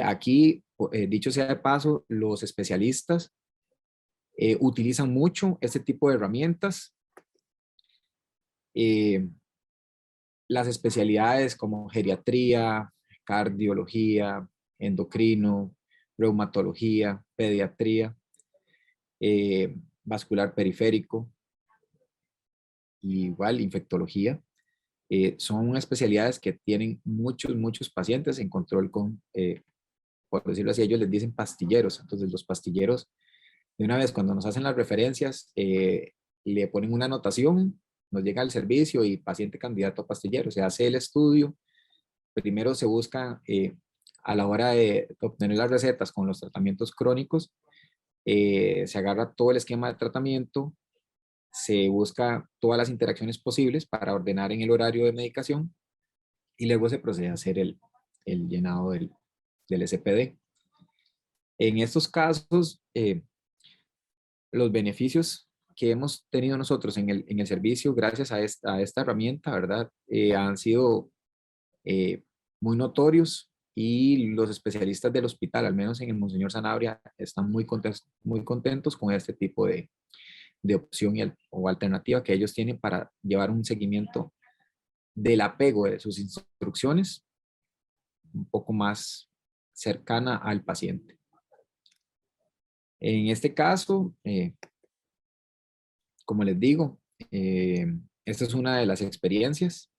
Aquí, dicho sea de paso, los especialistas utilizan mucho este tipo de herramientas. Las especialidades como geriatría, cardiología, endocrino, reumatología, pediatría, vascular periférico, igual infectología, son especialidades que tienen muchos pacientes en control con, por decirlo así, ellos les dicen pastilleros. Entonces los pastilleros, de una vez cuando nos hacen las referencias, le ponen una anotación, nos llega al servicio y paciente candidato a pastillero. Se hace el estudio, primero se busca a la hora de obtener las recetas con los tratamientos crónicos, se agarra todo el esquema de tratamiento, se busca todas las interacciones posibles para ordenar en el horario de medicación y luego se procede a hacer el llenado del SPD. En estos casos, los beneficios que hemos tenido nosotros en el servicio gracias a esta herramienta, ¿verdad? Han sido muy notorios y los especialistas del hospital, al menos en el Monseñor Sanabria, están muy contentos con este tipo de opción o alternativa que ellos tienen para llevar un seguimiento del apego de sus instrucciones un poco más cercana al paciente. En este caso, como les digo, esta es una de las experiencias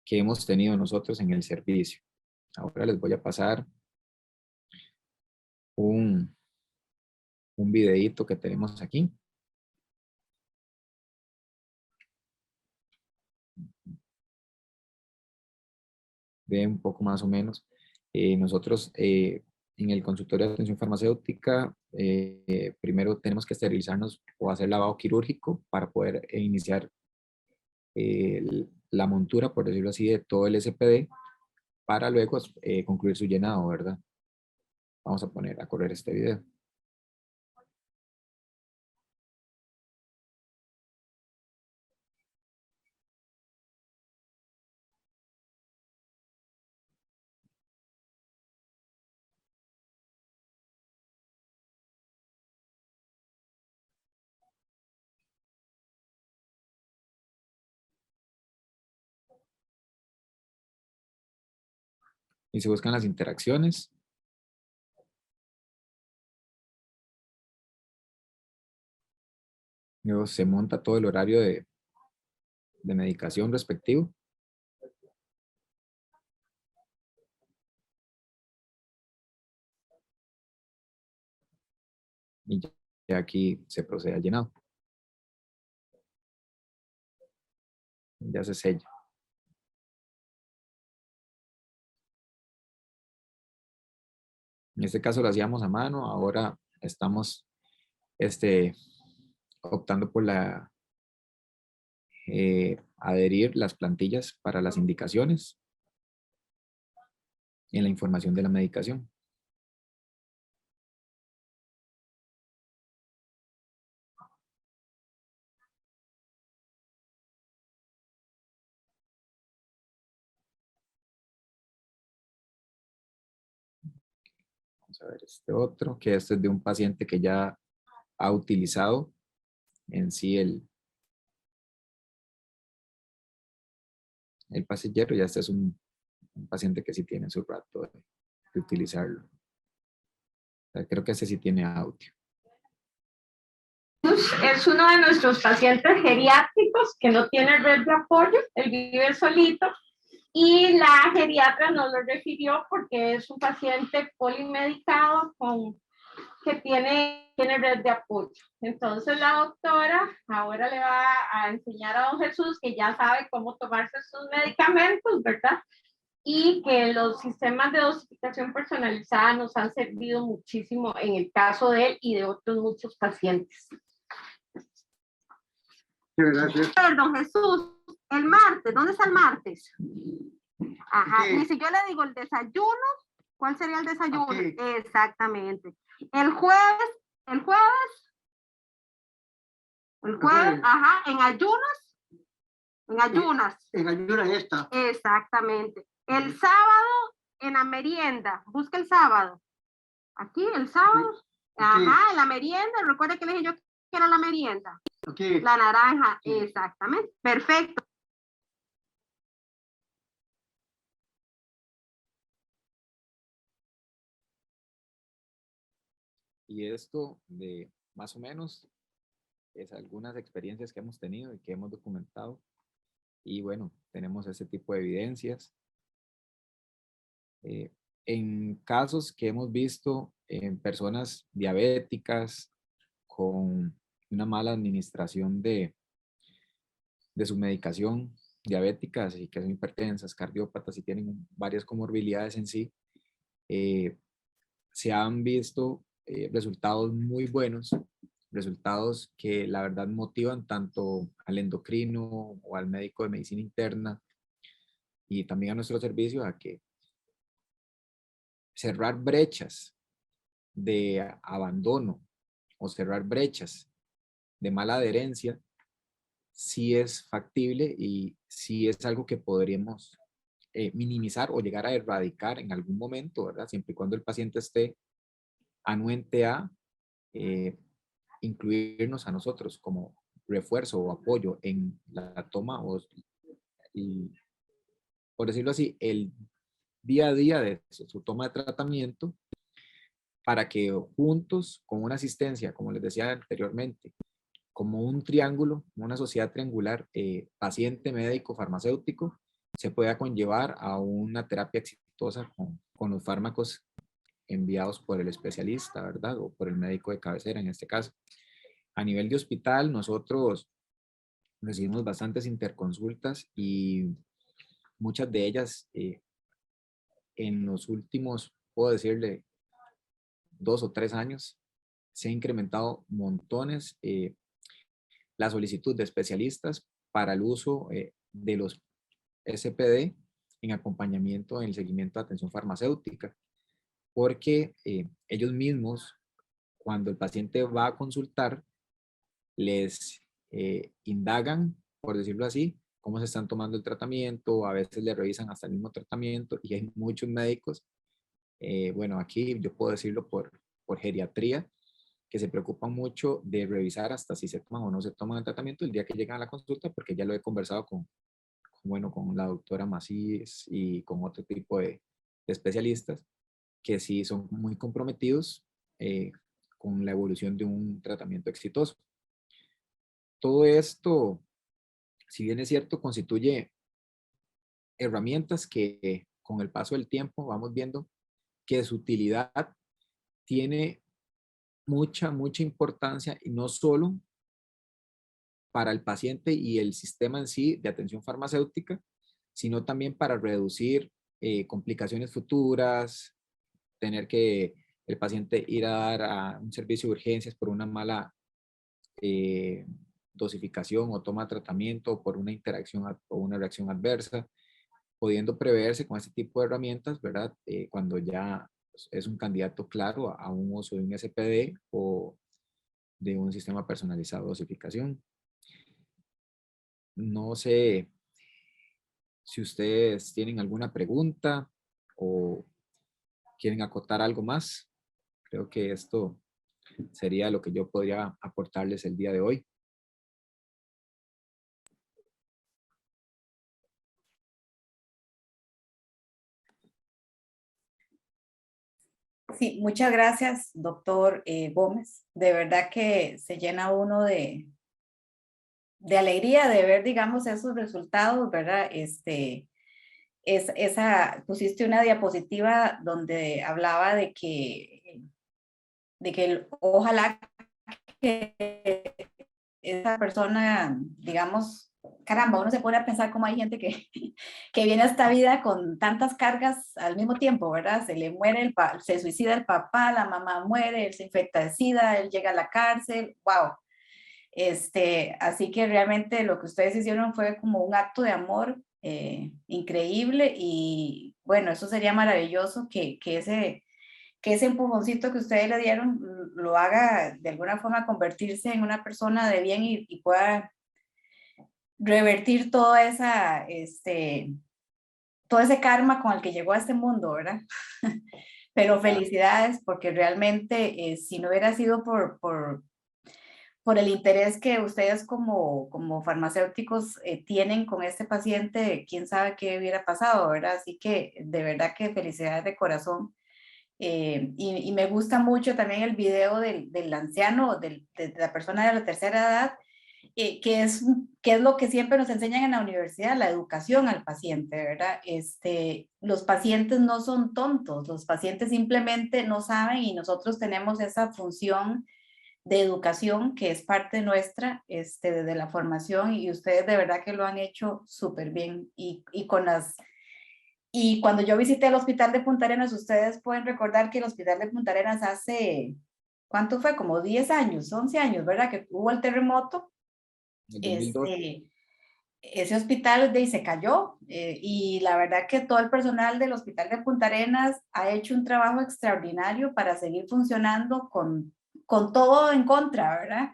que hemos tenido nosotros en el servicio. Ahora les voy a pasar un videíto que tenemos aquí. Ve un poco más o menos. Nosotros en el consultorio de atención farmacéutica, primero tenemos que esterilizarnos o hacer lavado quirúrgico para poder iniciar la montura, por decirlo así, de todo el SPD, para luego concluir su llenado, ¿verdad? Vamos a poner a correr este video. Y se buscan las interacciones. Luego se monta todo el horario de medicación respectivo. Y ya aquí se procede al llenado. Ya se sella. En este caso lo hacíamos a mano, ahora estamos optando por adherir las plantillas para las indicaciones en la información de la medicación. Vamos a ver este otro, que este es de un paciente que ya ha utilizado en sí el pastillero. Ya este es un paciente que sí tiene su rato de utilizarlo. O sea, creo que ese sí tiene audio. Es uno de nuestros pacientes geriátricos que no tiene red de apoyo, él vive solito y la geriatra nos lo refirió porque es un paciente polimedicado que tiene red de apoyo. Entonces la doctora ahora le va a enseñar a don Jesús que ya sabe cómo tomarse sus medicamentos, ¿verdad? Y que los sistemas de dosificación personalizada nos han servido muchísimo en el caso de él y de otros muchos pacientes. Gracias. Don Jesús, el martes, ¿dónde está el martes? Ajá, Okay. y si yo le digo el desayuno, ¿cuál sería el desayuno? Okay. Exactamente. El jueves, ajá, en ayunas, En ayunas esta. Exactamente. El sábado, en la merienda, busca el sábado. Aquí, el sábado, ajá, en la merienda, recuerda que le dije yo que era la merienda. Okay. La naranja, exactamente, perfecto. Y esto de más o menos es algunas experiencias que hemos tenido y que hemos documentado. Y bueno, tenemos ese tipo de evidencias. En casos que hemos visto en personas diabéticas con una mala administración de su medicación, diabéticas y que son hipertensas, cardiópatas y tienen varias comorbilidades en sí, se han visto resultados muy buenos, resultados que la verdad motivan tanto al endocrino o al médico de medicina interna y también a nuestro servicio a que cerrar brechas de abandono o cerrar brechas de mala adherencia sí es factible y sí es algo que podríamos minimizar o llegar a erradicar en algún momento, ¿verdad? Siempre y cuando el paciente esté anuente a incluirnos a nosotros como refuerzo o apoyo en la toma y, por decirlo así, el día a día de su toma de tratamiento para que juntos, con una asistencia, como les decía anteriormente, como un triángulo, una sociedad triangular, paciente, médico, farmacéutico, se pueda conllevar a una terapia exitosa con los fármacos enviados por el especialista, ¿verdad? O por el médico de cabecera en este caso. A nivel de hospital, nosotros recibimos bastantes interconsultas y muchas de ellas en los últimos, puedo decirle, 2 o 3 años, se ha incrementado montones la solicitud de especialistas para el uso de los SPD en acompañamiento en el seguimiento de atención farmacéutica, porque ellos mismos, cuando el paciente va a consultar, les indagan, por decirlo así, cómo se están tomando el tratamiento, a veces le revisan hasta el mismo tratamiento y hay muchos médicos, bueno, aquí yo puedo decirlo por geriatría, que se preocupan mucho de revisar hasta si se toman o no se toman el tratamiento el día que llegan a la consulta, porque ya lo he conversado bueno, con la doctora Macís y con otro tipo de especialistas, que sí son muy comprometidos con la evolución de un tratamiento exitoso. Todo esto, si bien es cierto, constituye herramientas que con el paso del tiempo vamos viendo que su utilidad tiene mucha importancia y no solo para el paciente y el sistema en sí de atención farmacéutica, sino también para reducir complicaciones futuras, tener que el paciente ir a dar a un servicio de urgencias por una mala dosificación o toma de tratamiento, por una interacción o una reacción adversa, pudiendo preverse con este tipo de herramientas, ¿verdad? Cuando ya es un candidato claro a un uso de un SPD o de un sistema personalizado de dosificación. No sé si ustedes tienen alguna pregunta o quieren acotar algo más. Creo que esto sería lo que yo podría aportarles el día de hoy. Sí, muchas gracias, doctor Gómez. De verdad que se llena uno de alegría de ver, digamos, esos resultados, ¿verdad? Pusiste una diapositiva donde hablaba de que ojalá que esa persona, digamos, caramba, uno se pone a pensar cómo hay gente que viene a esta vida con tantas cargas al mismo tiempo, ¿verdad? Se le muere se suicida el papá, la mamá muere, él se infecta de SIDA, él llega a la cárcel, wow. Así que realmente lo que ustedes hicieron fue como un acto de amor increíble y bueno, eso sería maravilloso que ese empujoncito que ustedes le dieron lo haga de alguna forma convertirse en una persona de bien y pueda revertir toda todo ese karma con el que llegó a este mundo, ¿verdad? Pero felicidades porque realmente si no hubiera sido por el interés que ustedes como farmacéuticos tienen con este paciente, quién sabe qué hubiera pasado, ¿verdad? Así que de verdad que felicidades de corazón. Y me gusta mucho también el video del anciano, de la persona de la tercera edad, que es lo que siempre nos enseñan en la universidad, la educación al paciente, ¿verdad? Los pacientes no son tontos, los pacientes simplemente no saben y nosotros tenemos esa función de educación que es parte nuestra desde la formación y ustedes de verdad que lo han hecho súper bien y cuando yo visité el hospital de Punta Arenas, ustedes pueden recordar que el hospital de Punta Arenas hace, ¿cuánto fue? Como 10 años, 11 años, ¿verdad? Que hubo el terremoto. Ese hospital se cayó y la verdad que todo el personal del hospital de Punta Arenas ha hecho un trabajo extraordinario para seguir funcionando con todo en contra, ¿verdad?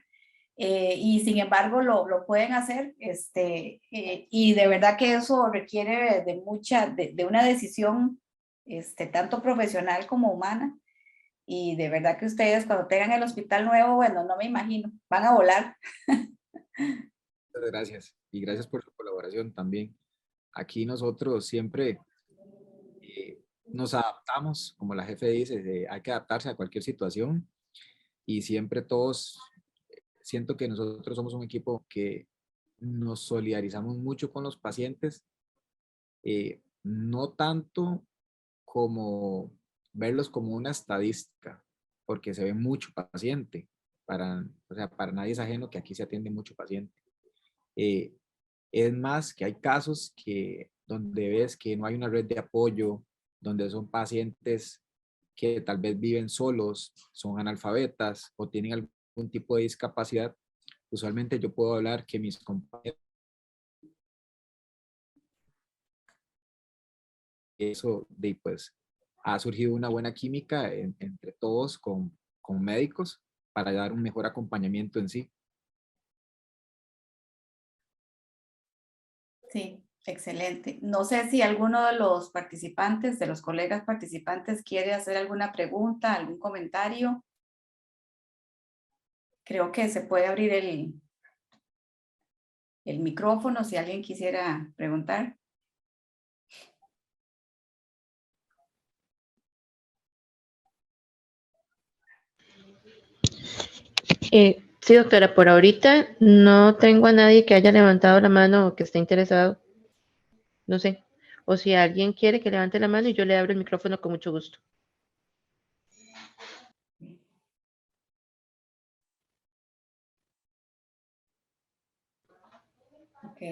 Y sin embargo lo pueden hacer y de verdad que eso requiere de una decisión tanto profesional como humana y de verdad que ustedes cuando tengan el hospital nuevo, bueno, no me imagino, van a volar. Muchas gracias y gracias por su colaboración también. Aquí nosotros siempre nos adaptamos, como la jefe dice, hay que adaptarse a cualquier situación y siempre todos, siento que nosotros somos un equipo que nos solidarizamos mucho con los pacientes, no tanto como verlos como una estadística, porque se ve mucho paciente, o sea, para nadie es ajeno que aquí se atiende mucho paciente. Es más que hay casos donde ves que no hay una red de apoyo, donde son pacientes que tal vez viven solos, son analfabetas o tienen algún tipo de discapacidad. Usualmente yo puedo hablar que mis compañeros, pues ha surgido una buena química entre todos con médicos para dar un mejor acompañamiento en sí. Sí, excelente. No sé si alguno de los participantes, de los colegas participantes, quiere hacer alguna pregunta, algún comentario. Creo que se puede abrir el micrófono si alguien quisiera preguntar. Sí, doctora, por ahorita no tengo a nadie que haya levantado la mano o que esté interesado. No sé. O si alguien quiere que levante la mano y yo le abro el micrófono con mucho gusto. Ok.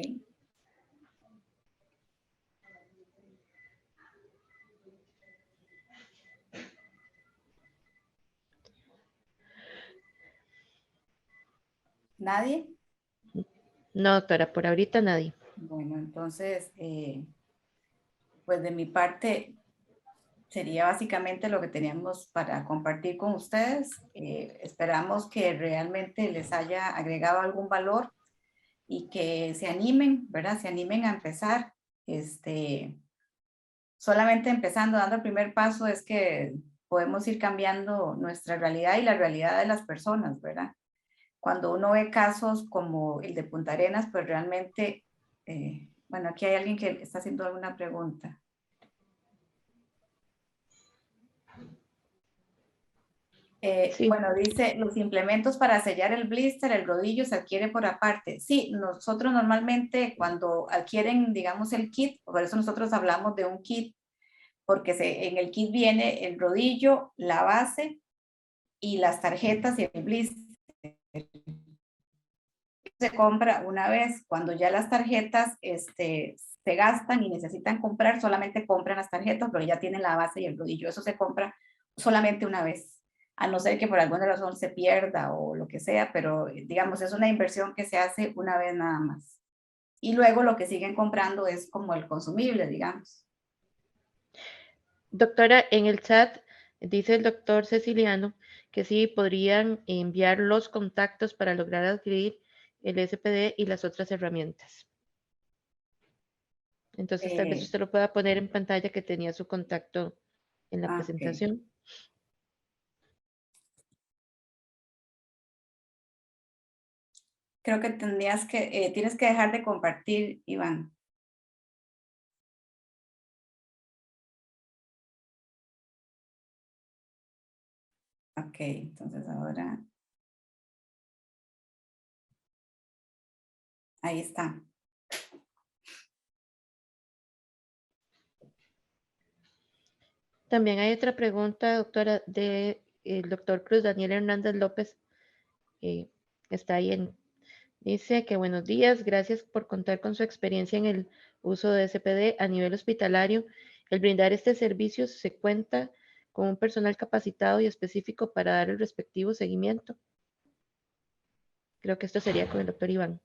¿Nadie? No, doctora, por ahorita nadie. Bueno, entonces, pues de mi parte sería básicamente lo que teníamos para compartir con ustedes. Esperamos que realmente les haya agregado algún valor y que se animen, ¿verdad? Se animen a empezar. Solamente empezando, dando el primer paso es que podemos ir cambiando nuestra realidad y la realidad de las personas, ¿verdad? Cuando uno ve casos como el de Punta Arenas, pues realmente, bueno, aquí hay alguien que está haciendo alguna pregunta. Sí. Bueno, dice, los implementos para sellar el blister, el rodillo, se adquiere por aparte. Sí, nosotros normalmente cuando adquieren, digamos, el kit, por eso nosotros hablamos de un kit, porque en el kit viene el rodillo, la base y las tarjetas y el blister. Se compra una vez. Cuando ya las tarjetas se gastan y necesitan comprar, solamente compran las tarjetas, pero ya tienen la base y el rodillo. Eso se compra solamente una vez, a no ser que por alguna razón se pierda o lo que sea, pero digamos, es una inversión que se hace una vez nada más. Y luego lo que siguen comprando es como el consumible, digamos. Doctora, en el chat dice el doctor Ceciliano que sí podrían enviar los contactos para lograr adquirir el SPD y las otras herramientas. Entonces, tal vez usted lo pueda poner en pantalla que tenía su contacto en la presentación. Okay. Creo que tienes que dejar de compartir, Iván. Ok, entonces ahora. Ahí está. También hay otra pregunta, doctora, del doctor Cruz Daniel Hernández López. Está ahí dice que buenos días, gracias por contar con su experiencia en el uso de SPD a nivel hospitalario. El brindar este servicio se cuenta con un personal capacitado y específico para dar el respectivo seguimiento. Creo que esto sería con el doctor Iván.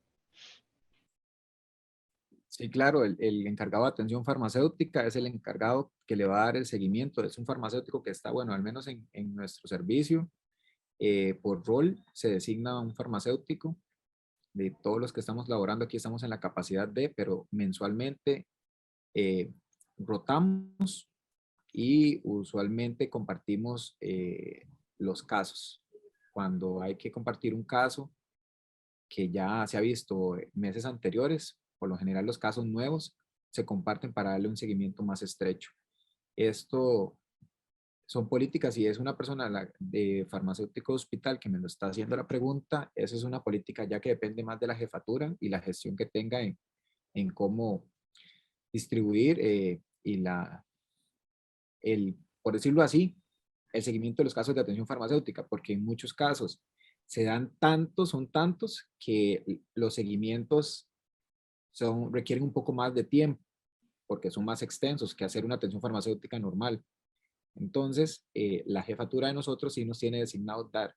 Sí, claro, el encargado de atención farmacéutica es el encargado que le va a dar el seguimiento. Es un farmacéutico que está, bueno, al menos en nuestro servicio, por rol se designa un farmacéutico. De todos los que estamos laborando aquí estamos en la capacidad de, pero mensualmente rotamos y usualmente compartimos los casos. Cuando hay que compartir un caso que ya se ha visto meses anteriores, por lo general los casos nuevos se comparten para darle un seguimiento más estrecho. Esto son políticas y es una persona de farmacéutico hospital que me lo está haciendo la pregunta. Esa es una política ya que depende más de la jefatura y la gestión que tenga en cómo distribuir y por decirlo así, el seguimiento de los casos de atención farmacéutica, porque en muchos casos son tantos que los seguimientos requieren un poco más de tiempo, porque son más extensos que hacer una atención farmacéutica normal. Entonces, la jefatura de nosotros sí nos tiene designado dar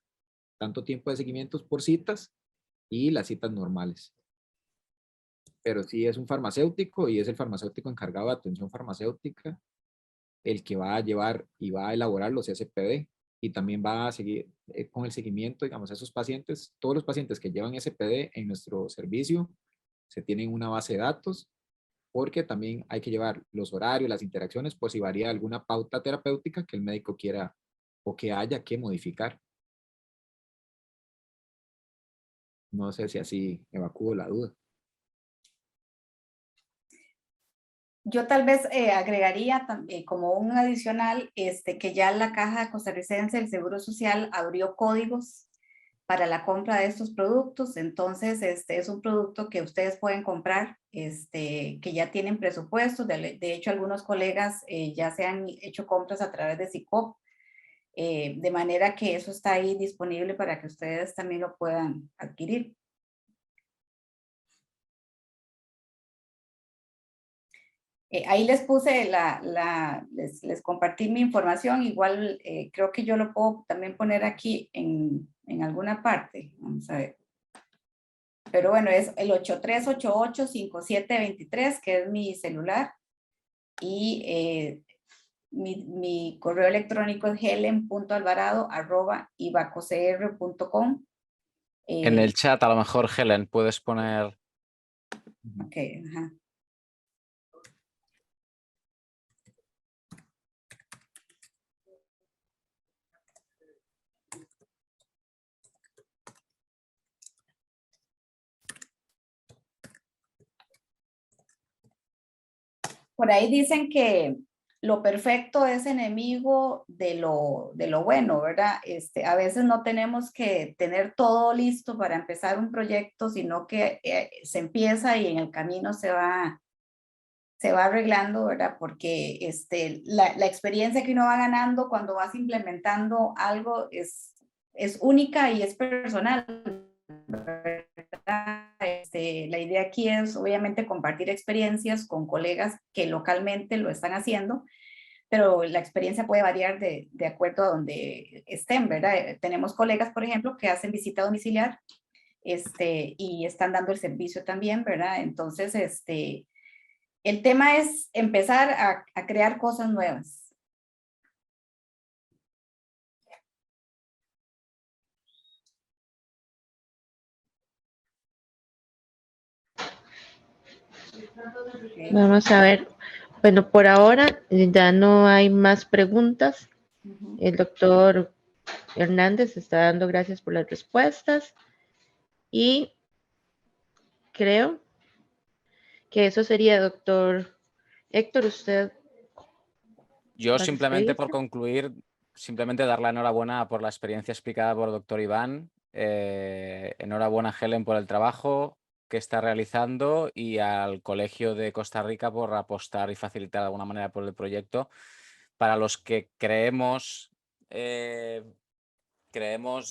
tanto tiempo de seguimientos por citas y las citas normales. Pero sí es un farmacéutico y es el farmacéutico encargado de atención farmacéutica el que va a llevar y va a elaborar los SPD y también va a seguir con el seguimiento, digamos, a esos pacientes. Todos los pacientes que llevan SPD en nuestro servicio se tienen una base de datos porque también hay que llevar los horarios, las interacciones, pues si varía alguna pauta terapéutica que el médico quiera o que haya que modificar. No sé si así evacúo la duda. Yo tal vez agregaría como un adicional que ya la Caja Costarricense del Seguro Social abrió códigos para la compra de estos productos. Entonces, es un producto que ustedes pueden comprar, que ya tienen presupuestos. De hecho, algunos colegas ya se han hecho compras a través de SICOP, de manera que eso está ahí disponible para que ustedes también lo puedan adquirir. Ahí les puse les compartí mi información. Igual creo que yo lo puedo también poner aquí en alguna parte. Vamos a ver. Pero bueno, es el 8388-5723, que es mi celular. Y mi correo electrónico es helen.alvarado@ibacocr.com. En el chat, a lo mejor, Helen, puedes poner... Ok, ajá. Por ahí dicen que lo perfecto es enemigo de lo bueno, ¿verdad? A veces no tenemos que tener todo listo para empezar un proyecto, sino que se empieza y en el camino se va arreglando, ¿verdad? Porque la experiencia que uno va ganando cuando vas implementando algo es única y es personal, ¿verdad? La idea aquí es obviamente compartir experiencias con colegas que localmente lo están haciendo, pero la experiencia puede variar de acuerdo a donde estén, ¿verdad? Tenemos colegas, por ejemplo, que hacen visita domiciliar y están dando el servicio también, ¿verdad? Entonces, el tema es empezar a crear cosas nuevas. Vamos a ver. Bueno, por ahora ya no hay más preguntas. El doctor Hernández está dando gracias por las respuestas y creo que eso sería, doctor Héctor, usted. Yo ¿va a simplemente por despedirse? concluir, simplemente dar la enhorabuena por la experiencia explicada por el doctor Iván. Enhorabuena, Helen, por el trabajo que está realizando y al Colegio de Costa Rica por apostar y facilitar de alguna manera por el proyecto. Para los que creemos de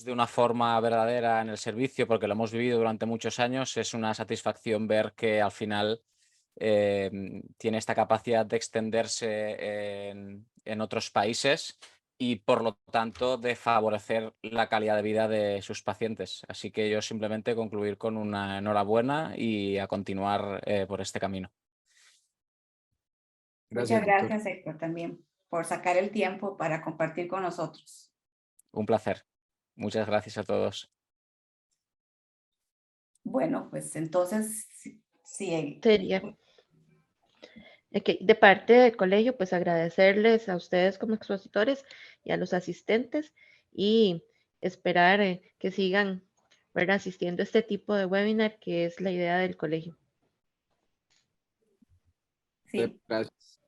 una forma verdadera en el servicio, porque lo hemos vivido durante muchos años, es una satisfacción ver que al final tiene esta capacidad de extenderse en otros países y por lo tanto de favorecer la calidad de vida de sus pacientes. Así que yo simplemente concluir con una enhorabuena y a continuar por este camino. Muchas doctor. gracias, Héctor, también por sacar el tiempo para compartir con nosotros. Un placer. Muchas gracias a todos. Bueno, pues entonces, sí. Sería. De parte del colegio, pues agradecerles a ustedes como expositores y a los asistentes y esperar que sigan, ¿verdad?, asistiendo a este tipo de webinar que es la idea del colegio. Sí. Gracias.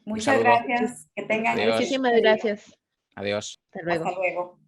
Muchas saludo. gracias. Que tengan Adiós. Muchísimas excelente día. gracias. Adiós. Hasta luego. Hasta luego.